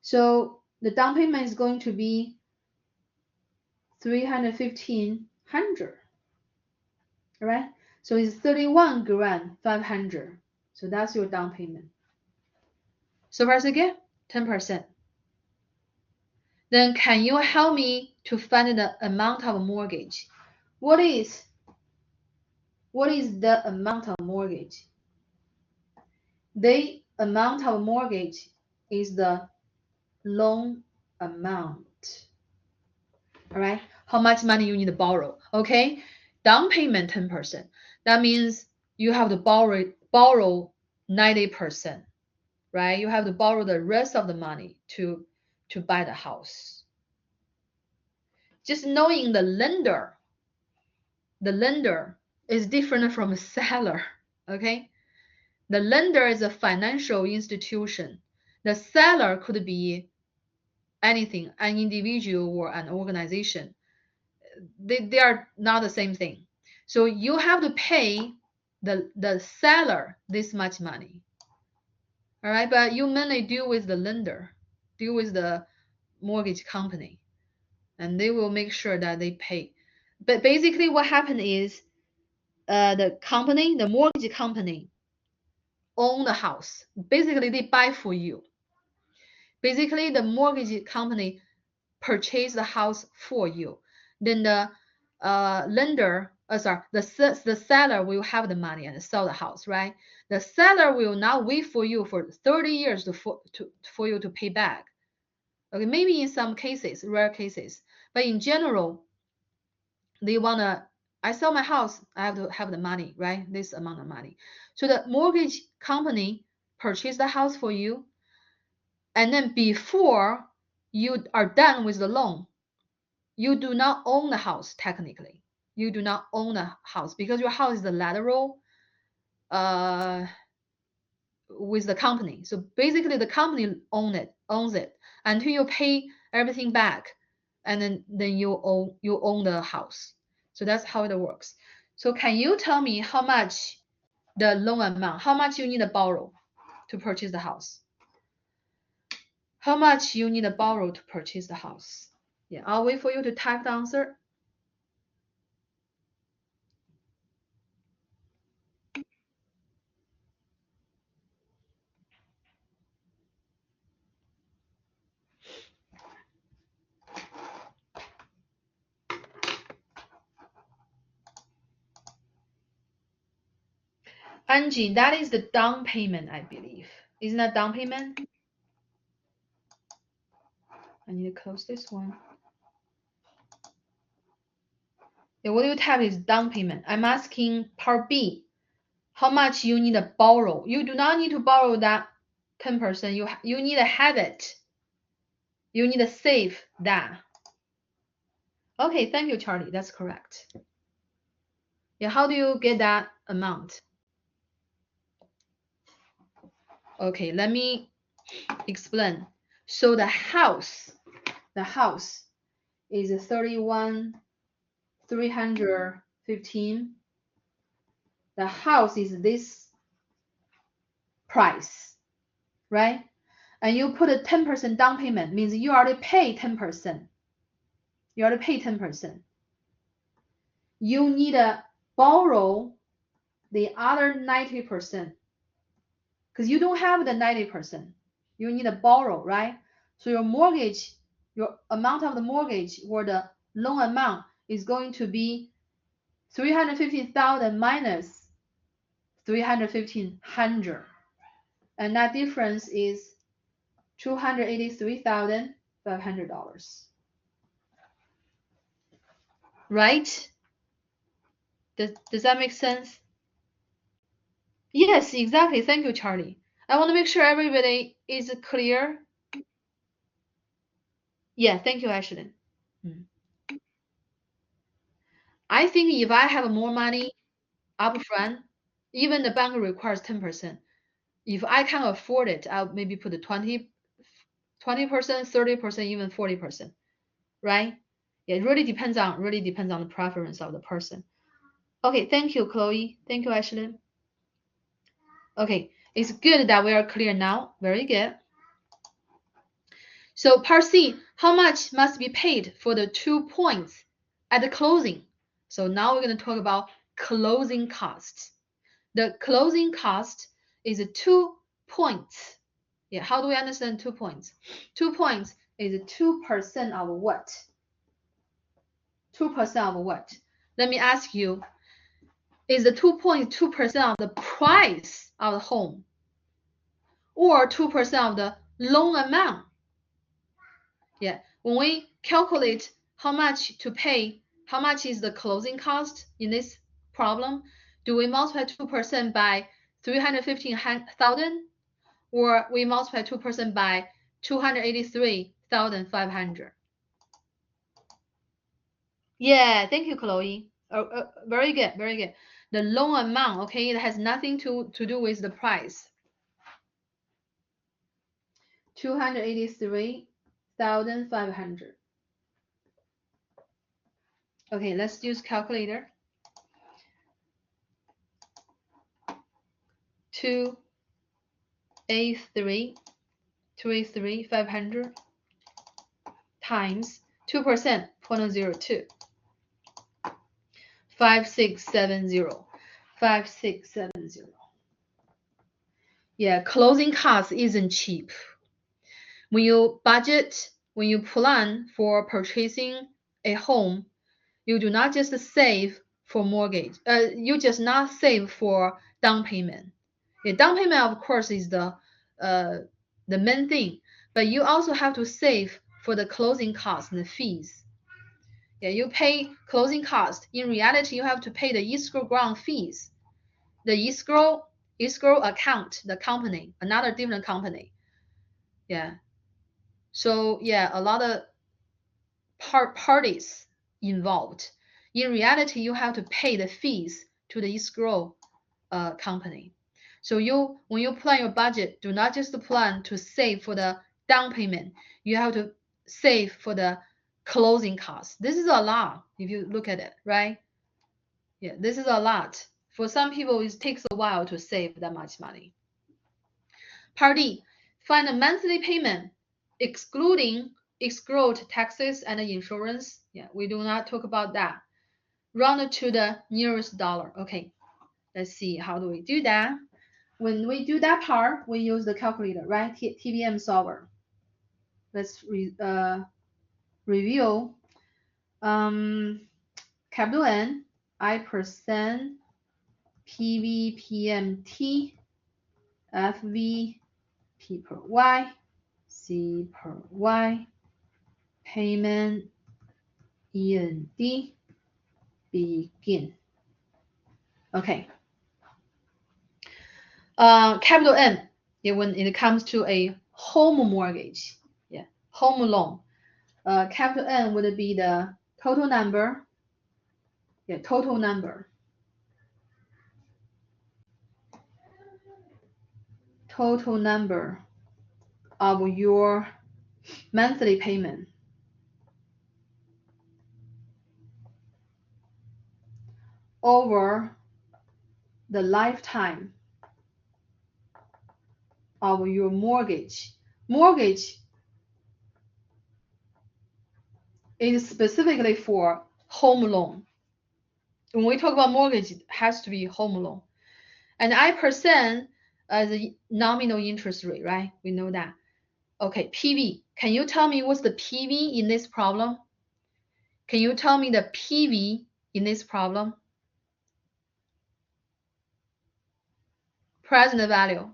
[SPEAKER 1] So the down payment is going to be 31500. All right, so it's 31 grand 500. So that's your down payment. So first again, 10%. Then can you help me to find the amount of mortgage? What is the amount of mortgage? The amount of mortgage is the loan amount. All right, how much money you need to borrow? Okay, down payment 10%. That means you have to borrow 90%, right? You have to borrow the rest of the money to buy the house. Just knowing the lender is different from a seller, okay? The lender is a financial institution. The seller could be anything, an individual or an organization. They are not the same thing. So you have to pay the seller this much money. All right, but you mainly deal with the lender, deal with the mortgage company, and they will make sure that they pay. But basically what happened is the mortgage company own the house. Basically they buy for you. Basically the mortgage company purchase the house for you. Then the the seller will have the money and sell the house, right? The seller will not wait for you for 30 years for you to pay back. Okay, maybe in some cases, rare cases, but in general, they wanna, I sell my house, I have to have the money, right? This amount of money. So the mortgage company purchase the house for you, and then before you are done with the loan, you do not own the house technically. You do not own the house because your house is the lateral with the company. So basically the company owns it until you pay everything back, and then you own the house. So that's how it works. So can you tell me how much the loan amount, how much you need to borrow to purchase the house? How much you need to borrow to purchase the house? Yeah, I'll wait for you to type the answer. Angie, that is the down payment, I believe. Isn't that down payment? I need to close this one. Yeah, what you type is down payment. I'm asking part B, how much you need to borrow. You do not need to borrow that 10%. You need to have it. You need to save that. Okay, thank you, Charlie. That's correct. Yeah, how do you get that amount? Okay, let me explain. So the house is 31,315. The house is this price, right? And you put a 10% down payment, means you already pay 10%. You already pay 10%. You need to borrow the other 90%, because you don't have the 90%. You need to borrow, right? So your mortgage, your amount of the mortgage or the loan amount is going to be 350,000 minus 3,1,500, and that difference is $283,500. Right? Does that make sense? Yes, exactly. Thank you, Charlie. I want to make sure everybody is clear. Yeah, thank you, Ashley. I think if I have more money upfront, even the bank requires 10%. If I can afford it, I'll maybe put 20%, 30%, even 40%. Right? Yeah, it really depends on the preference of the person. Okay, thank you, Chloe. Thank you, Ashley. Okay, it's good that we are clear now. Very good. So part C, how much must be paid for the 2 points at the closing? So now we're going to talk about closing costs. The closing cost is 2 points. Yeah, how do we understand 2 points? 2 points is 2% of what? 2% of what? Let me ask you, is the 2.2% of the price of the home or 2% of the loan amount? Yeah, when we calculate how much to pay, how much is the closing cost in this problem, do we multiply 2% by 315,000 or we multiply 2% by 283,500? Yeah, thank you, Chloe. Very good, very good. the loan amount, okay, it has nothing to do with the price. 283,500. Okay, let's use calculator. 283,500 times 2%, 0.02. 5670. 5670. Yeah, closing costs isn't cheap. When you budget, when you plan for purchasing a home, you do not just save for mortgage. You just not save for down payment. Yeah, down payment, of course, is the main thing, but you also have to save for the closing costs and the fees. Yeah, you pay closing costs. In reality, you have to pay the escrow ground fees, the escrow account, the company, another different company. Yeah. So yeah, a lot of parties involved. In reality, you have to pay the fees to the escrow company. So when you plan your budget, do not just plan to save for the down payment. You have to save for the closing costs. This is a lot if you look at it, right? Yeah, this is a lot. For some people, it takes a while to save that much money. Part D, find the monthly payment excluding escrowed taxes and insurance. Yeah, we do not talk about that. Round to the nearest dollar. Okay, let's see, how do we do that? When we do that part, we use the calculator, right? TBM solver. Let's review. Capital N, I%, PV, PMT, FV, P per Y, C per Y, payment, END, begin. Okay. Capital N, when it comes to a home mortgage, yeah, home loan, capital N would be the total number, yeah, total number of your monthly payment over the lifetime of your mortgage. Mortgage is specifically for home loan. When we talk about mortgage, it has to be home loan. And I% the nominal interest rate, right? We know that. Okay, PV. Can you tell me what's the PV in this problem? Can you tell me the PV in this problem? Present value.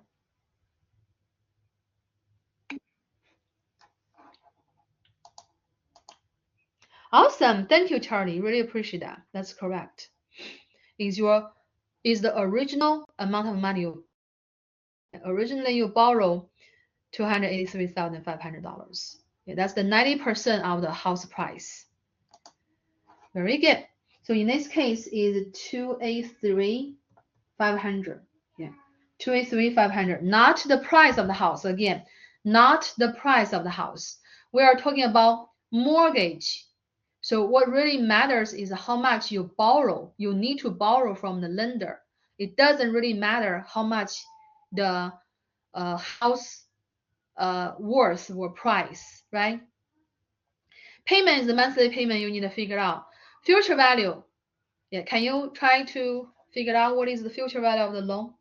[SPEAKER 1] Awesome. Thank you, Charlie. Really appreciate that. That's correct. Is the original amount of money originally you borrow $283,500. Yeah, that's the 90% of the house price. Very good. So in this case is 283,500. Yeah, 283,500. Not the price of the house. Again, not the price of the house. We are talking about mortgage. So what really matters is how much you borrow. You need to borrow from the lender. It doesn't really matter how much the house worth or price, right? Payment is the monthly payment you need to figure out. Future value. Yeah, can you try to figure out what is the future value of the loan?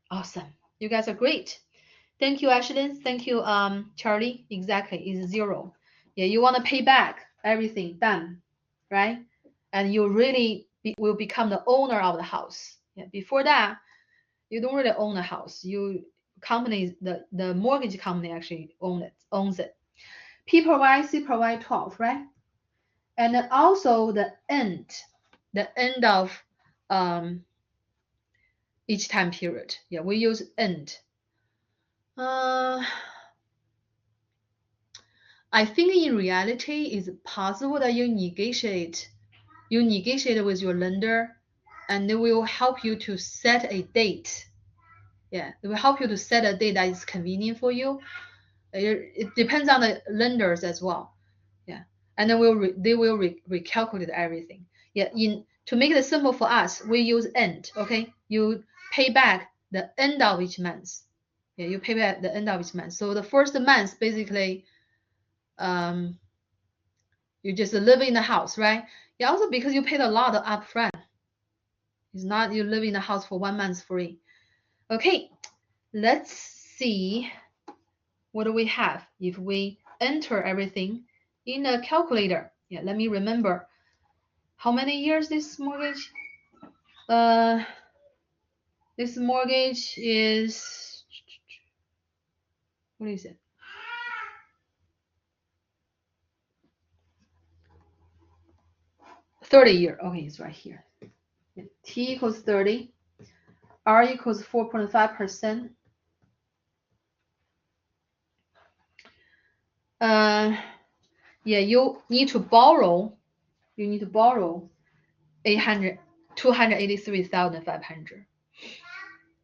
[SPEAKER 1] Awesome. You guys are great. Thank you, Ashlyn. Thank you, Charlie. Exactly, is 0. Yeah, you want to pay back everything done, right? And you really will become the owner of the house. Yeah, before that, you don't really own a house. The mortgage company actually owns it. P per Y, C per Y 12, right? And then also the end of each time period. Yeah, we use end. I think in reality, it's possible that you negotiate you negotiate with your lender, and they will help you to set a date. Yeah, they will help you to set a date that is convenient for you. It depends on the lenders as well. Yeah, and then they will recalculate everything. Yeah, to make it simple for us, we use end. Okay, you pay back the end of each month. Yeah, you pay back the end of each month. So the first month, basically, you just live in the house, right? Yeah, also because you paid a lot upfront. It's not you live in the house for 1 month free. Okay, let's see what do we have if we enter everything in a calculator. Yeah, let me remember how many years this mortgage. This mortgage is, what is it? $30. Okay, it's right here. T equals 30. R equals 4.5%. Yeah, you need to borrow 283,500.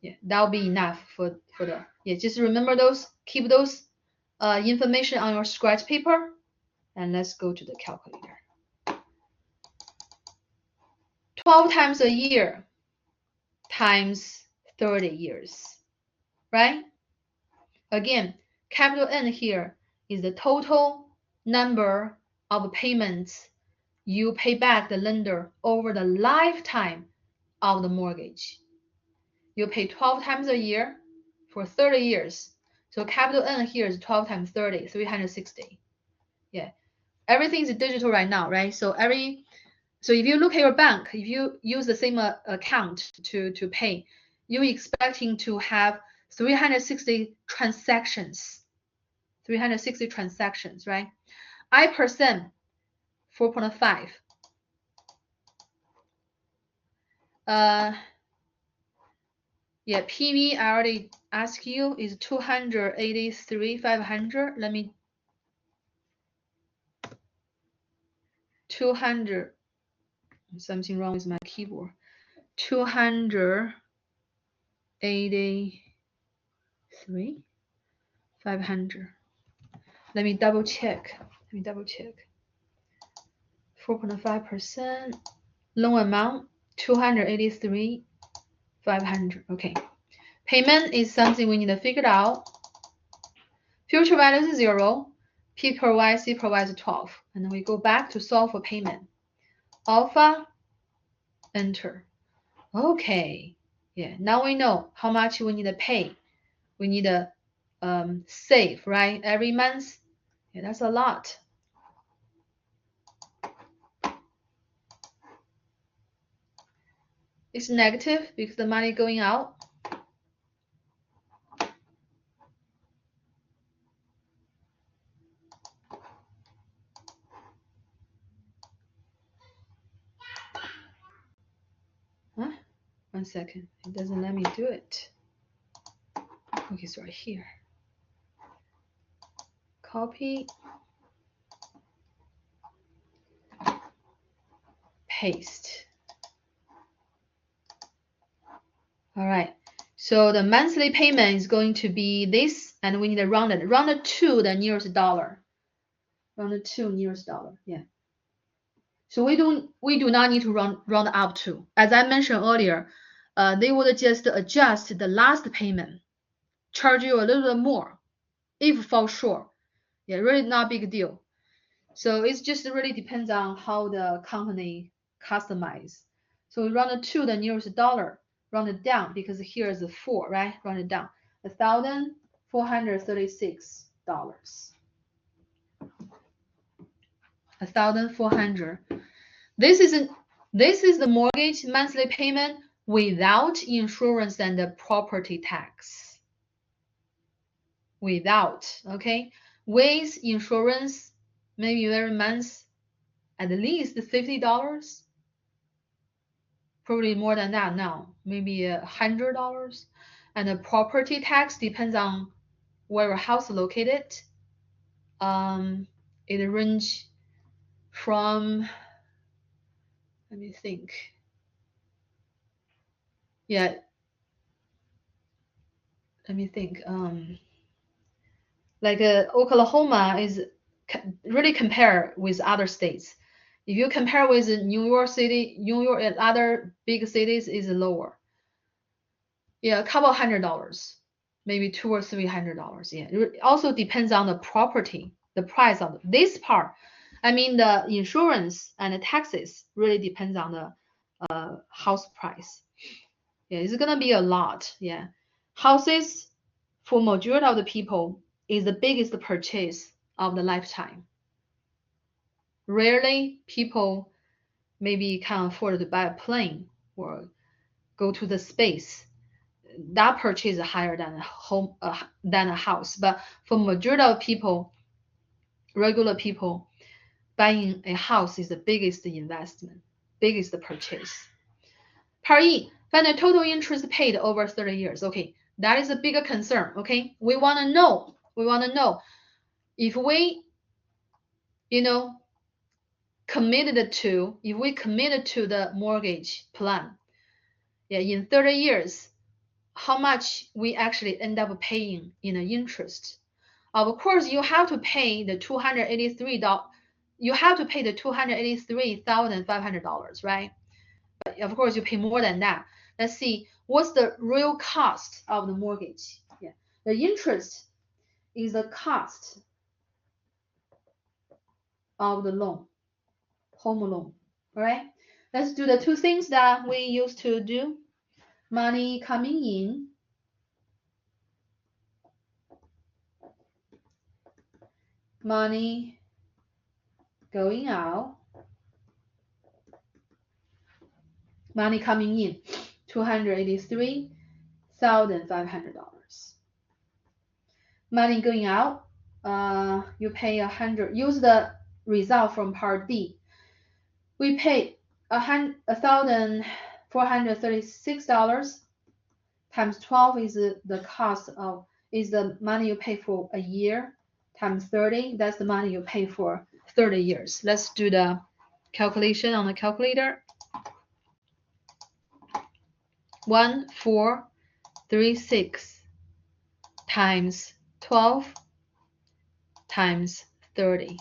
[SPEAKER 1] Yeah, that'll be enough for the, yeah, just remember those, keep those information on your scratch paper, and let's go to the calculator. 12 times a year times 30 years, right? Again, capital N here is the total number of payments you pay back the lender over the lifetime of the mortgage. You pay 12 times a year for 30 years. So capital N here is 12 times 30, 360. Yeah, everything is digital right now, right? So if you look at your bank, if you use the same account to pay, you're expecting to have 360 transactions. 360 transactions, right? I%, 4.5. Yeah, PV I already asked you is 283,500. Let me 200. Something wrong with my keyboard. 283,500. Let me double check. 4.5% loan amount 283,500. Okay. Payment is something we need to figure out. Future value is 0. P per Y, C per Y is 12. And then we go back to solve for payment. Alpha, enter. Okay. Yeah, now we know how much we need to pay. We need to save, right? Every month. Yeah, that's a lot. It's negative because the money going out. Huh? 1 second. It doesn't let me do it. Okay, it's right here. Copy. Paste. All right. So the monthly payment is going to be this, and we need to round it. Round it to the nearest dollar. Round it to nearest dollar. Yeah. So we do not need to round up to. As I mentioned earlier, they would just adjust the last payment, charge you a little bit more if fall short. Yeah, really not a big deal. So it's just really depends on how the company customize. So we round it to the nearest dollar, round it down because here is a 4, right? Round it down, $1,436. $1,400. This is the mortgage monthly payment without insurance and the property tax. Without, okay? With insurance, maybe every month at least $50. Probably more than that now, maybe $100. And the property tax depends on where your house is located. It range from Let me think. Yeah. Let me think. Like Oklahoma is really compare with other states. If you compare with New York City, New York and other big cities is lower. Yeah, a couple $100, maybe $200 or $300. Yeah, it also depends on the property, the price of this part. I mean, the insurance and the taxes really depends on the house price. Yeah, it's gonna be a lot. Yeah, houses for majority of the people is the biggest purchase of the lifetime. Rarely people maybe can afford to buy a plane or go to the space. That purchase is higher than a home than a house. But for majority of people, regular people, buying a house is the biggest investment, biggest purchase. Part E, find the total interest paid over 30 years. Okay, that is a bigger concern. Okay, we want to know. If we, if we committed to the mortgage plan, yeah, in 30 years, how much we actually end up paying in the interest. Of course, you have to pay the $283,500, right? But of course, you pay more than that. Let's see what's the real cost of the mortgage. Yeah, the interest is the cost of the loan, home loan. All right. Let's do the two things that we used to do. Money coming in, money going out. Money coming in, $283,500. Money going out, you pay 100. Use the result from Part D. We pay $1,436 times 12 is the cost of the money you pay for a year times 30. That's the money you pay for 30 years. Let's do the calculation on the calculator. 1436 times 12 times 30.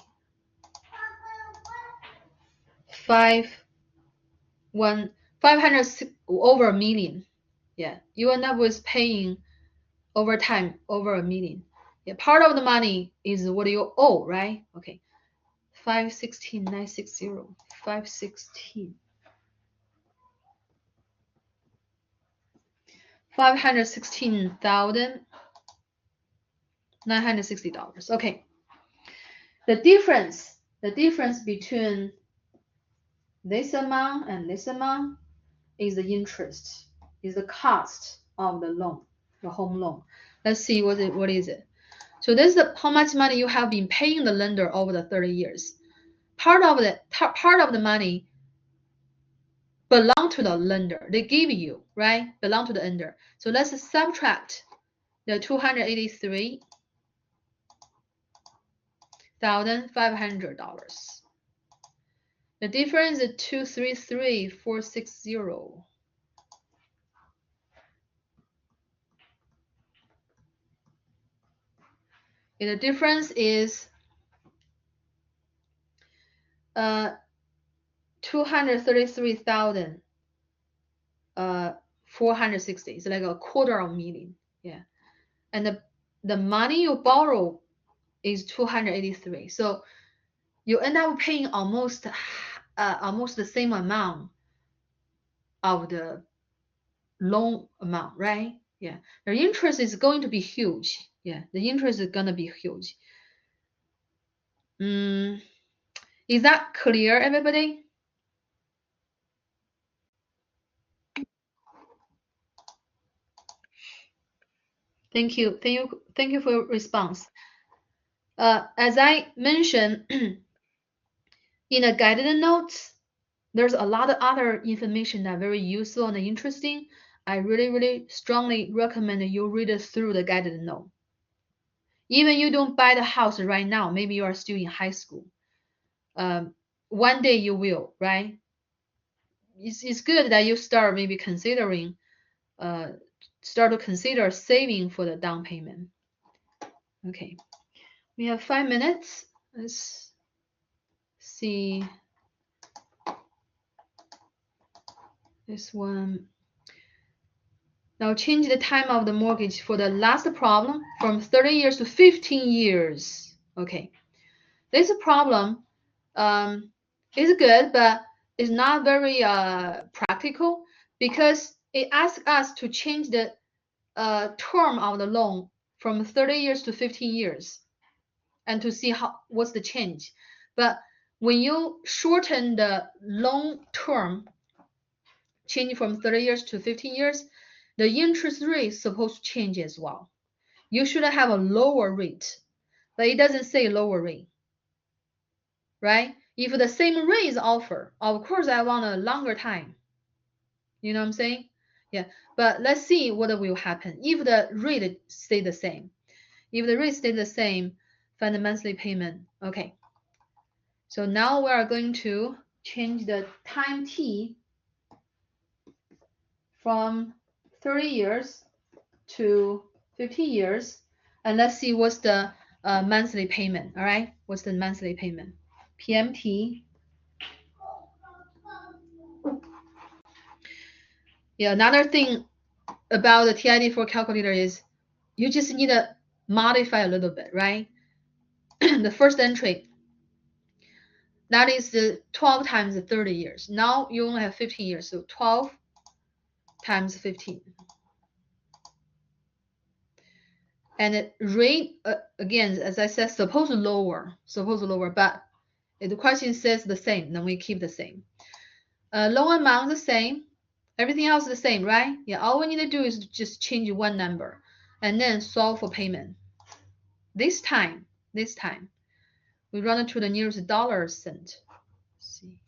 [SPEAKER 1] 500 over a million. Yeah, you end up with paying over time over a million. Yeah, part of the money is what you owe, right? Okay. 516,960. 516. $516,960. Okay. The difference between this amount and this amount is the interest, is the cost of the loan, the home loan. Let's see what is it. So this is how much money you have been paying the lender over the 30 years. Part of the money belong to the lender. They give you, right? Belong to the lender. So let's subtract the $283,500. The difference is 233,460. And the difference is 233,460. It's like a quarter of a million. Yeah. And the money you borrow is 283. So you end up paying almost the same amount of the loan amount, right? Yeah. The interest is going to be huge. Yeah, the interest is gonna be huge. Is that clear, everybody? Thank you for your response. As I mentioned in the guided notes, there's a lot of other information that very useful and interesting. I really strongly recommend you read it through the guided note. Even you don't buy the house right now, maybe you are still in high school. One day you will, right? it's good that you start maybe considering start to consider saving for the down payment. Okay, we have 5 minutes. Let's see this one. Now change the time of the mortgage for the last problem from 30 years to 15 years. Okay, this problem is good, but it's not very practical because it asks us to change the term of the loan from 30 years to 15 years and to see what's the change. But when you shorten the loan term, change from 30 years to 15 years, the interest rate is supposed to change as well. You should have a lower rate, but it doesn't say lower rate, right? If the same rate is offered, of course I want a longer time. You know what I'm saying? Yeah, but let's see what will happen if the rate stay the same. If the rate stay the same, find the monthly payment. Okay. So now we are going to change the time t from 30 years to 15 years, and let's see what's the monthly payment. All right, what's the monthly payment? PMT. Yeah, another thing about the TID4 calculator is you just need to modify a little bit, right? The first entry, that is the 12 times 30 years. Now you only have 15 years, so 12 times 15. And the rate, again, as I said, supposed to lower, but if the question says the same, then we keep the same. Loan amount the same, everything else the same, right? Yeah, all we need to do is just change one number and then solve for payment. This time, we run it to the nearest dollar cent. Let's see.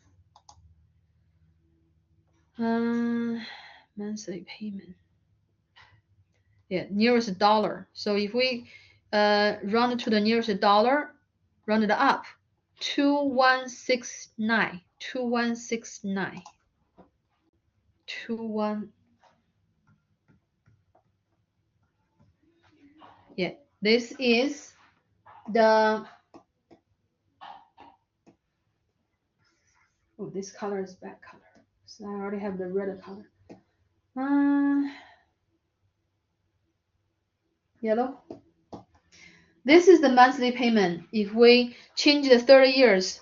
[SPEAKER 1] Monthly payment. Yeah, nearest dollar. So if we run it to the nearest dollar, run it up, 2169. Yeah, this is the, oh, this color is bad color. So I already have the red color. Yellow. This is the monthly payment if we change the 30 years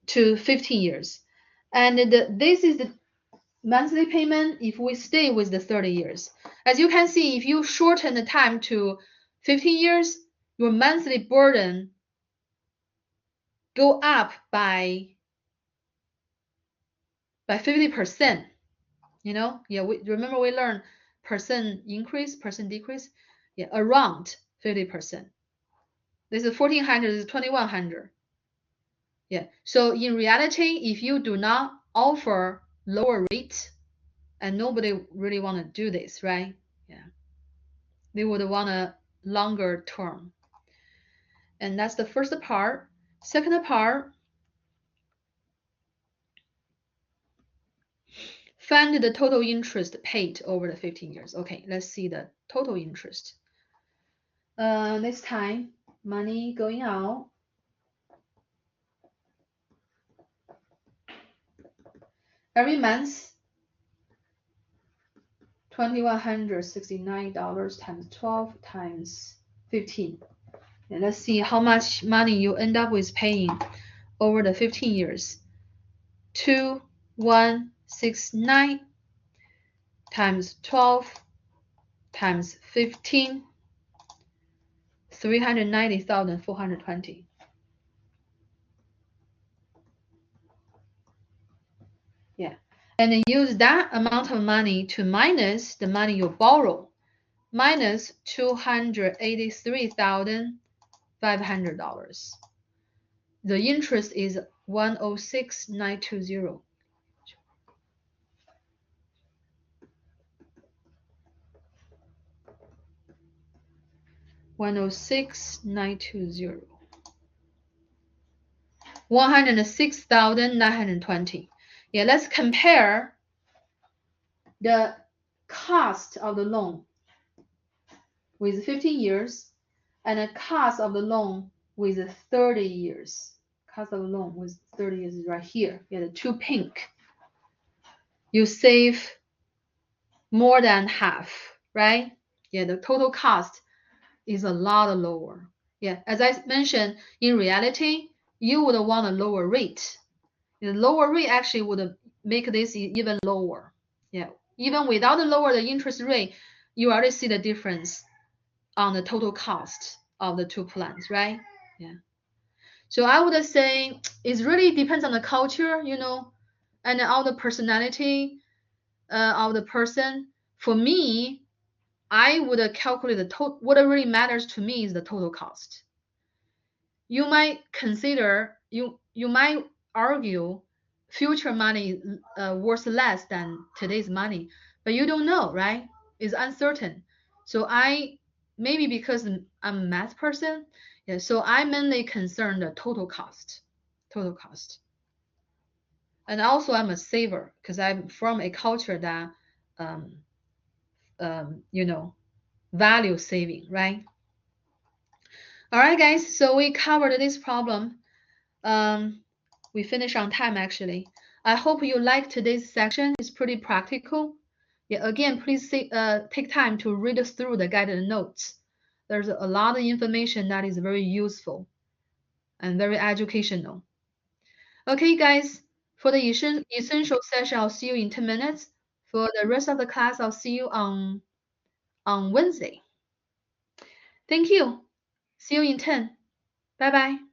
[SPEAKER 1] to 15 years. And this is the monthly payment if we stay with the 30 years. As you can see, if you shorten the time to 15 years, your monthly burden go up by 50%. You know, yeah, remember we learned percent increase, percent decrease. Yeah, around 50%. This is 1400, this is 2100. Yeah, so in reality, if you do not offer lower rate, and nobody really want to do this, right? Yeah, they would want a longer term. And that's the first part. Second part, find the total interest paid over the 15 years. Okay, let's see the total interest. This time, money going out. Every month, $2,169 times 12 times 15. And let's see how much money you end up with paying over the 15 years. 2,169 times 12 times 15, 390,420. Yeah, and then use that amount of money to minus the money you borrow, minus $283,500. The interest is 106,920. $106,920. $106,920. Yeah, let's compare the cost of the loan with 15 years and the cost of the loan with 30 years. Cost of the loan with 30 years is right here. Yeah, the two pink. You save more than half, right? Yeah, the total cost is a lot lower. Yeah, as I mentioned, in reality, you would want a lower rate. The lower rate actually would make this even lower. Yeah, even without the lower the interest rate, you already see the difference on the total cost of the two plans, right? Yeah. So I would say it really depends on the culture, you know, and on the personality of the person. For me, I would calculate the total. What really matters to me is the total cost. You might consider you might argue future money worth less than today's money, but you don't know, right? It's uncertain. So I maybe because I'm a math person, yeah. So I mainly concern the total cost, and also I'm a saver because I'm from a culture that um, you know value saving, right? All right, guys. So we covered this problem. We finished on time actually. I hope you liked today's section. It's pretty practical. Yeah, again, please take time to read through the guided notes. There's a lot of information that is very useful and very educational. Okay, guys, for the essential session, I'll see you in 10 minutes. For the rest of the class, I'll see you on Wednesday. Thank you. See you in 10. Bye bye.